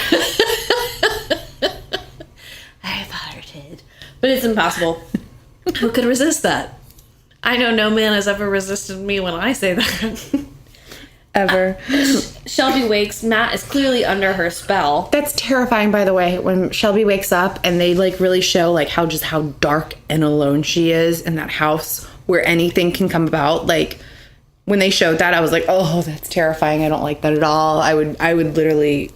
I farted. But it's impossible. Who could resist that? I know no man has ever resisted me when I say that. Ever. Shelby wakes. Matt is clearly under her spell. That's terrifying, by the way, when Shelby wakes up and they like really show like how dark and alone she is in that house where anything can come about. Like when they showed that, I was like, oh, that's terrifying. I don't like that at all. I would literally,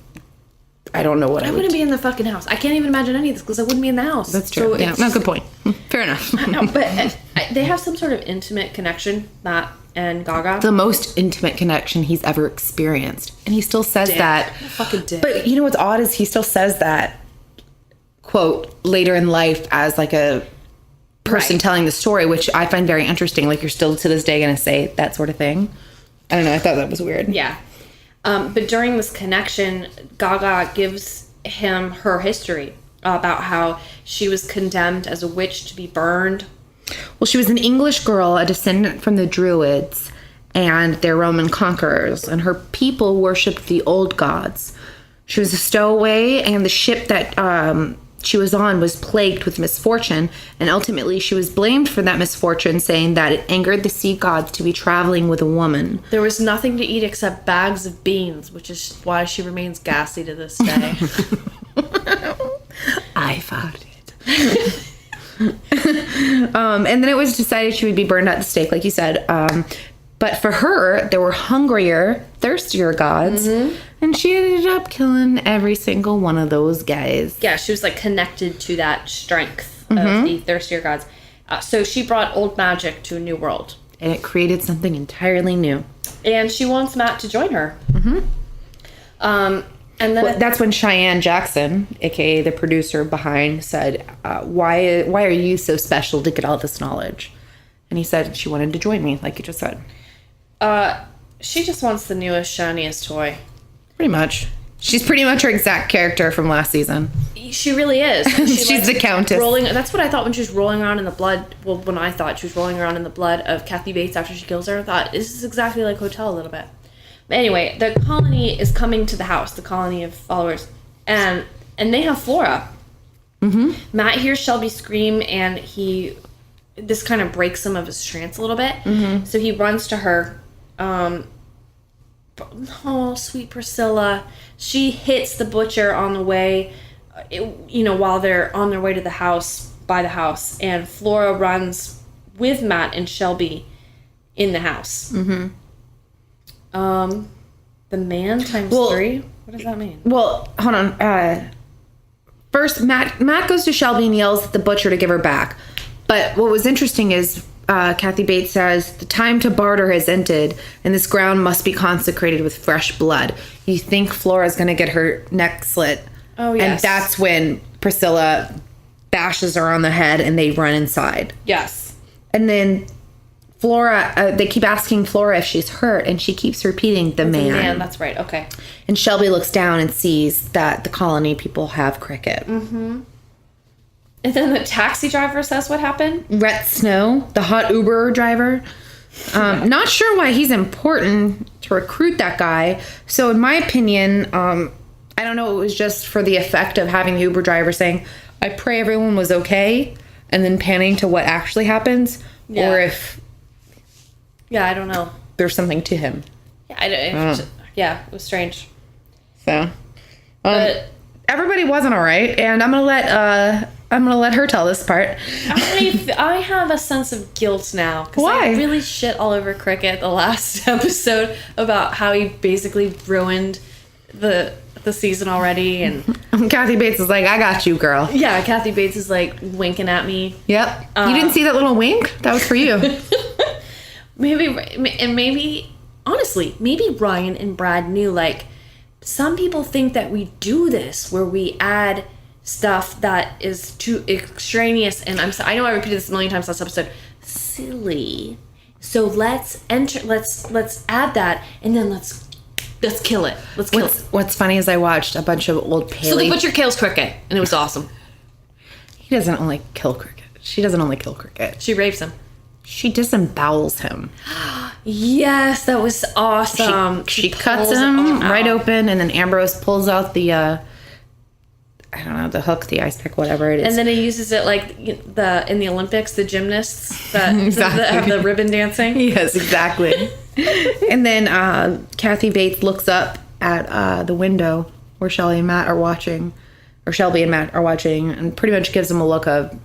I don't know what I would. I wouldn't be in the fucking house. I can't even imagine any of this because I wouldn't be in the house. That's true. So yeah, no, good point. Fair enough. No, but they have some sort of intimate connection, Matt and Gaga. The most intimate connection he's ever experienced. And he still says that. Fucking dick. But you know what's odd is he still says that quote, later in life as like a person telling the story, which I find very interesting. Like, you're still to this day going to say that sort of thing. I don't know. I thought that was weird. Yeah. But during this connection, Gaga gives him her history about how she was condemned as a witch to be burned. Well, she was an English girl, a descendant from the Druids and their Roman conquerors, and her people worshipped the old gods. She was a stowaway, and the ship that she was on was plagued with misfortune, and ultimately she was blamed for that misfortune, saying that it angered the sea gods to be traveling with a woman. There was nothing to eat except bags of beans, which is why she remains gassy to this day. I found it. And then it was decided she would be burned at the stake, like you said. But for her, there were hungrier, thirstier gods, and she ended up killing every single one of those guys. Yeah, she was like connected to that strength of the thirstier gods. So she brought old magic to a new world. And it created something entirely new. And she wants Matt to join her. And then that's when Cheyenne Jackson, aka the producer behind, said, why are you so special to get all this knowledge? And he said she wanted to join me, like you just said. She just wants the newest, shiniest toy. Pretty much. She's pretty much her exact character from last season. She really is. She's the Countess. That's what I thought when she was rolling around in the blood. Well, when I thought she was rolling around in the blood of Kathy Bates after she kills her, I thought, this is exactly like Hotel a little bit. But anyway, the colony is coming to the house, the colony of followers. And they have Flora. Matt hears Shelby scream, and this kind of breaks some of his trance a little bit. So he runs to her. Oh, sweet Priscilla. She hits the butcher on the way, while they're on their way to the house, by the house. And Flora runs with Matt and Shelby in the house. The man times 3? What does that mean? Well, hold on. First, Matt goes to Shelby and yells at the butcher to give her back. But what was interesting is Kathy Bates says, the time to barter has ended, and this ground must be consecrated with fresh blood. You think Flora's going to get her neck slit. Oh, yes. And that's when Priscilla bashes her on the head, and they run inside. Yes. And then Flora, they keep asking Flora if she's hurt, and she keeps repeating, the man. That's right. Okay. And Shelby looks down and sees that the colony people have cricket. And then the taxi driver says what happened? Rhett Snow, the hot Uber driver. Not sure why he's important to recruit that guy. So in my opinion, I don't know, it was just for the effect of having the Uber driver saying, I pray everyone was okay, and then panning to what actually happens. Yeah. Or if... Yeah, I don't know. There's something to him. Yeah, it was strange. So... but... everybody wasn't all right, and I'm gonna let her tell this part. I have a sense of guilt now. Why? I really shit all over Cricket the last episode about how he basically ruined the season already, and Kathy Bates is like, I got you, girl. yeah, Kathy Bates is like winking at me. Yep. You didn't see that little wink? That was for you. Maybe honestly, maybe Ryan and Brad knew, like, some people think that we do this where we add stuff that is too extraneous, and I know I repeated this a million times last episode, silly. So let's add that, and then let's kill it. Let's kill it. What's funny is I watched a bunch of old Paley. So the butcher kills Cricket, and it was awesome. He doesn't only kill Cricket. She doesn't only kill Cricket. She rapes him. She disembowels him. Yes, that was awesome. She cuts him right open, and then Ambrose pulls out the I don't know, the hook, the ice pick, whatever it is. And then he uses it like in the Olympics, the gymnasts that have the ribbon dancing. Yes, exactly. And then Kathy Bates looks up at the window where Shelby and Matt are watching, and pretty much gives them a look of,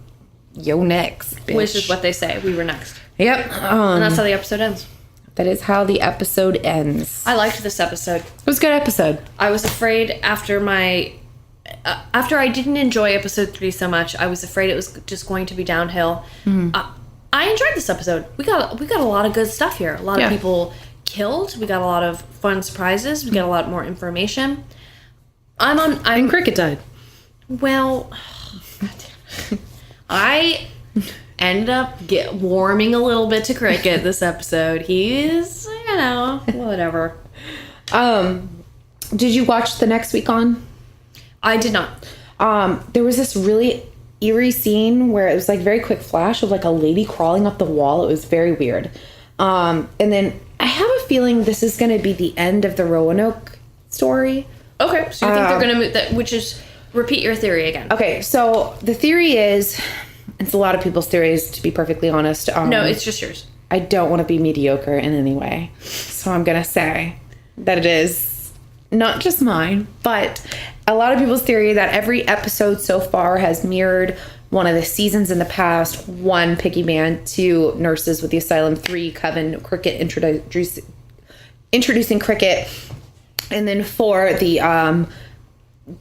yo, next, bitch. Which is what they say. We were next. Yep. And that's how the episode ends. That is how the episode ends. I liked this episode. It was a good episode. I was afraid after I didn't enjoy episode 3 so much, I was afraid it was just going to be downhill. I enjoyed this episode. We got a lot of good stuff here. A lot of people killed. We got a lot of fun surprises. We got a lot more information. And Cricket died. Well, I ended up warming a little bit to Cricket this episode. He's, whatever. Did you watch the Next Week On? I did not. There was this really eerie scene where it was like very quick flash of like a lady crawling up the wall. It was very weird. And then I have a feeling this is going to be the end of the Roanoke story. Okay, so you think they're going to move that, which is, repeat your theory again. Okay, so the theory is, it's a lot of people's theories, to be perfectly honest. No, it's just yours. I don't want to be mediocre in any way. So I'm going to say that it is not just mine, but a lot of people's theory that every episode so far has mirrored one of the seasons in the past. 1, Piggy Man. 2, Nurses with the Asylum. 3, Coven. Cricket introducing Cricket. And then 4, the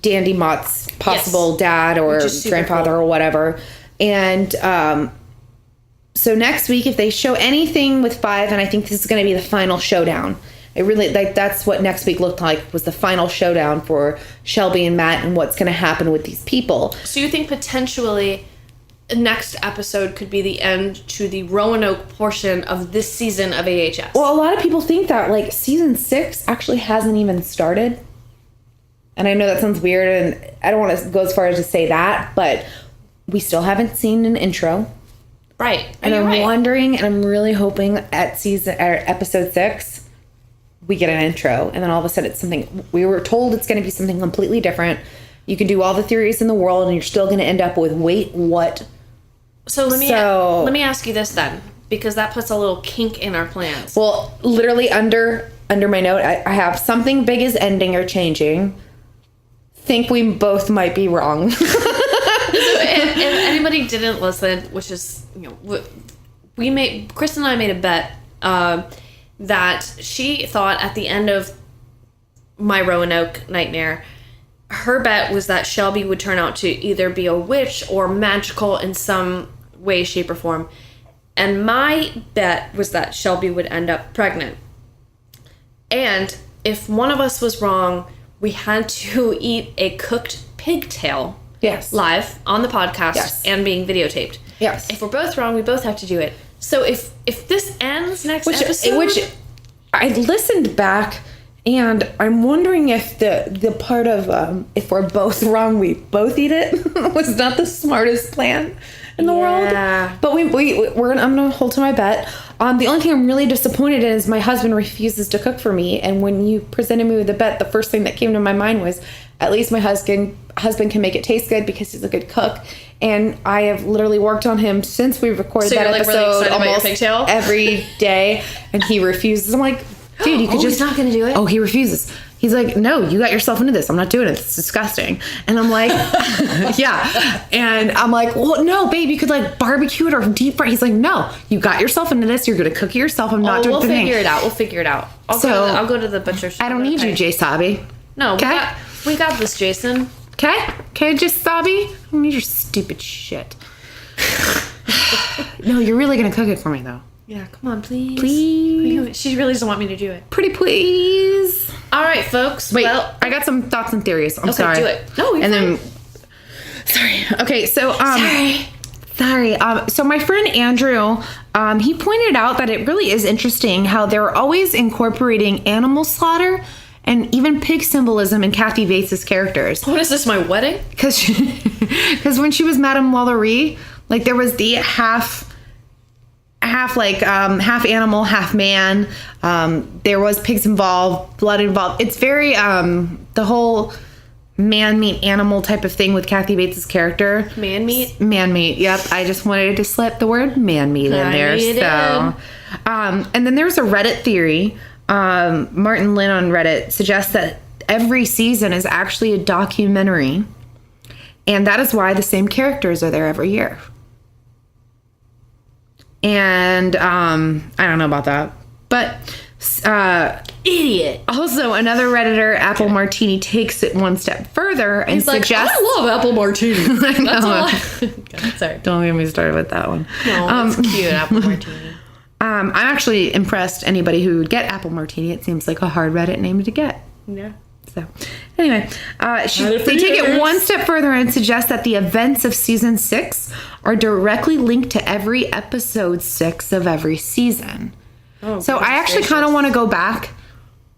Dandy Mott's possible dad or grandfather or whatever. And so next week, if they show anything with 5, and I think this is going to be the final showdown. It really, like, that's what next week looked like, was the final showdown for Shelby and Matt and what's going to happen with these people. So you think potentially next episode could be the end to the Roanoke portion of this season of AHS? Well, a lot of people think that, like, season 6 actually hasn't even started. And I know that sounds weird, and I don't want to go as far as to say that, but we still haven't seen an intro. Right. And I'm wondering, and I'm really hoping at episode 6, we get an intro, and then all of a sudden it's something, we were told it's going to be something completely different. You can do all the theories in the world, and you're still going to end up with, wait, what? So let me ask you this then, because that puts a little kink in our plans. Well, literally under my note, I have something big is ending or changing. Think we both might be wrong. If anybody didn't listen, which is, Kristin and I made a bet that she thought at the end of my Roanoke nightmare, her bet was that Shelby would turn out to either be a witch or magical in some way, shape, or form. And my bet was that Shelby would end up pregnant. And if one of us was wrong, we had to eat a cooked pigtail. Yes. Live on the podcast. Yes. And being videotaped. Yes. If we're both wrong, we both have to do it. So if this ends next episode... Which I listened back, and I'm wondering if the part of if we're both wrong, we both eat it was not the smartest plan in the world. But I'm gonna hold to my bet. The only thing I'm really disappointed in is my husband refuses to cook for me. And when you presented me with the bet, the first thing that came to my mind was, at least my husband can make it taste good because he's a good cook. And I have literally worked on him since we recorded that episode almost every day, and he refuses. I'm like, dude, you could just... he's not gonna do it? Oh, he refuses. He's like, no, you got yourself into this. I'm not doing it. It's disgusting. And I'm like, yeah. And I'm like, well, no, babe, you could like barbecue it or deep fry. He's like, no, you got yourself into this. You're going to cook it yourself. I'm not doing the thing. We'll figure it out. I'll go to the butcher shop. I don't need you, Jay Sabi. No, we got this, Jason. Okay, just Sabi. I don't need your stupid shit. No, you're really going to cook it for me, though. Yeah, come on, please. Please. She really doesn't want me to do it. Pretty please. All right, folks. Wait, I got some thoughts and theories. I'm sorry. Okay, do it. No, you're fine. Sorry. Okay, so Sorry. So my friend Andrew, he pointed out that it really is interesting how they're always incorporating animal slaughter and even pig symbolism in Kathy Bates' characters. What is this, my wedding? Because when she was Madame Lalaurie, like there was the half animal, half man. There was pigs involved, blood involved. It's very the whole man meat animal type of thing with Kathy Bates' character. Man meat. Yep. I just wanted to slip the word man meat in there. So, and then there's a Reddit theory. Martin Lynn on Reddit suggests that every season is actually a documentary, and that is why the same characters are there every year. And I don't know about that, but idiot. Also, another Redditor, Apple Martini, takes it one step further and suggests, I love Apple Martini. That's all. Sorry, don't get me started with that one. No, it's cute, Apple Martini. I'm actually impressed. Anybody who would get Apple Martini, it seems like a hard Reddit name to get. Yeah. So, anyway, they take it one step further and suggest that the events of season 6 are directly linked to every episode 6 of every season. Oh, so I actually kind of want to go back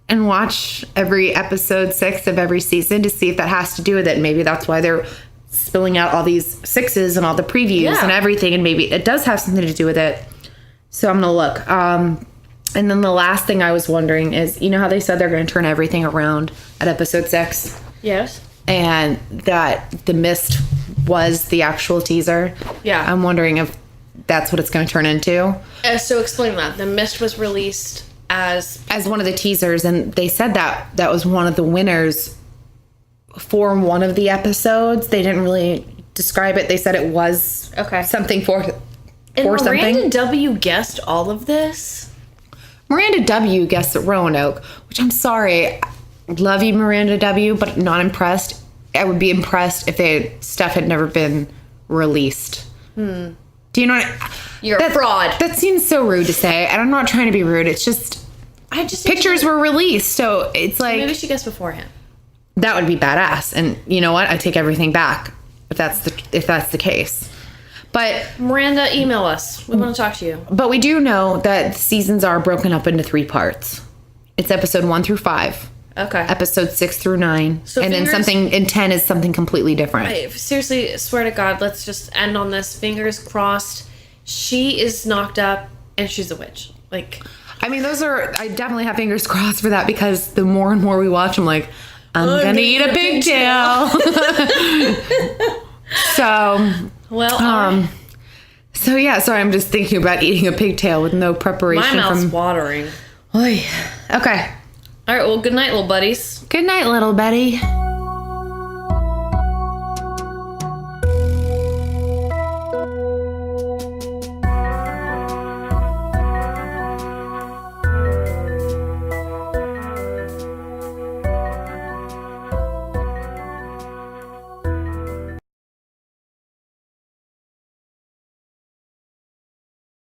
and watch every episode 6 of every season to see if that has to do with it. Maybe that's why they're spilling out all these 6s and all the previews and everything, and maybe it does have something to do with it. So I'm gonna look. And then the last thing I was wondering is, you know how they said they're going to turn everything around at episode 6? Yes. And that the mist was the actual teaser? Yeah. I'm wondering if that's what it's going to turn into. So explain that. The mist was released as one of the teasers, and they said that was one of the winners for one of the episodes. They didn't really describe it. They said it was something for Miranda something. Miranda W. guessed all of this? Miranda W. guessed at Roanoke, which I'm sorry. Love you, Miranda W., but not impressed. I would be impressed if stuff had never been released. Do you know what? You're a fraud. That seems so rude to say, and I'm not trying to be rude. It's just pictures were released, so it's like maybe she guessed beforehand. That would be badass. And you know what? I take everything back if that's the case. But Miranda, email us. We want to talk to you. But we do know that the seasons are broken up into 3 parts. It's episode 1 through 5. Okay. Episode 6 through 9. So and then something in 10 is something completely different. I seriously swear to God, let's just end on this. Fingers crossed. She is knocked up and she's a witch. Like, I mean, I definitely have fingers crossed for that, because the more and more we watch, I'm like, I'm gonna eat a pigtail. So, well, so yeah, sorry, I'm just thinking about eating a pigtail with no preparation. My mouth's watering. Oy. Okay. All right, well, good night, little buddies. Good night, little Betty.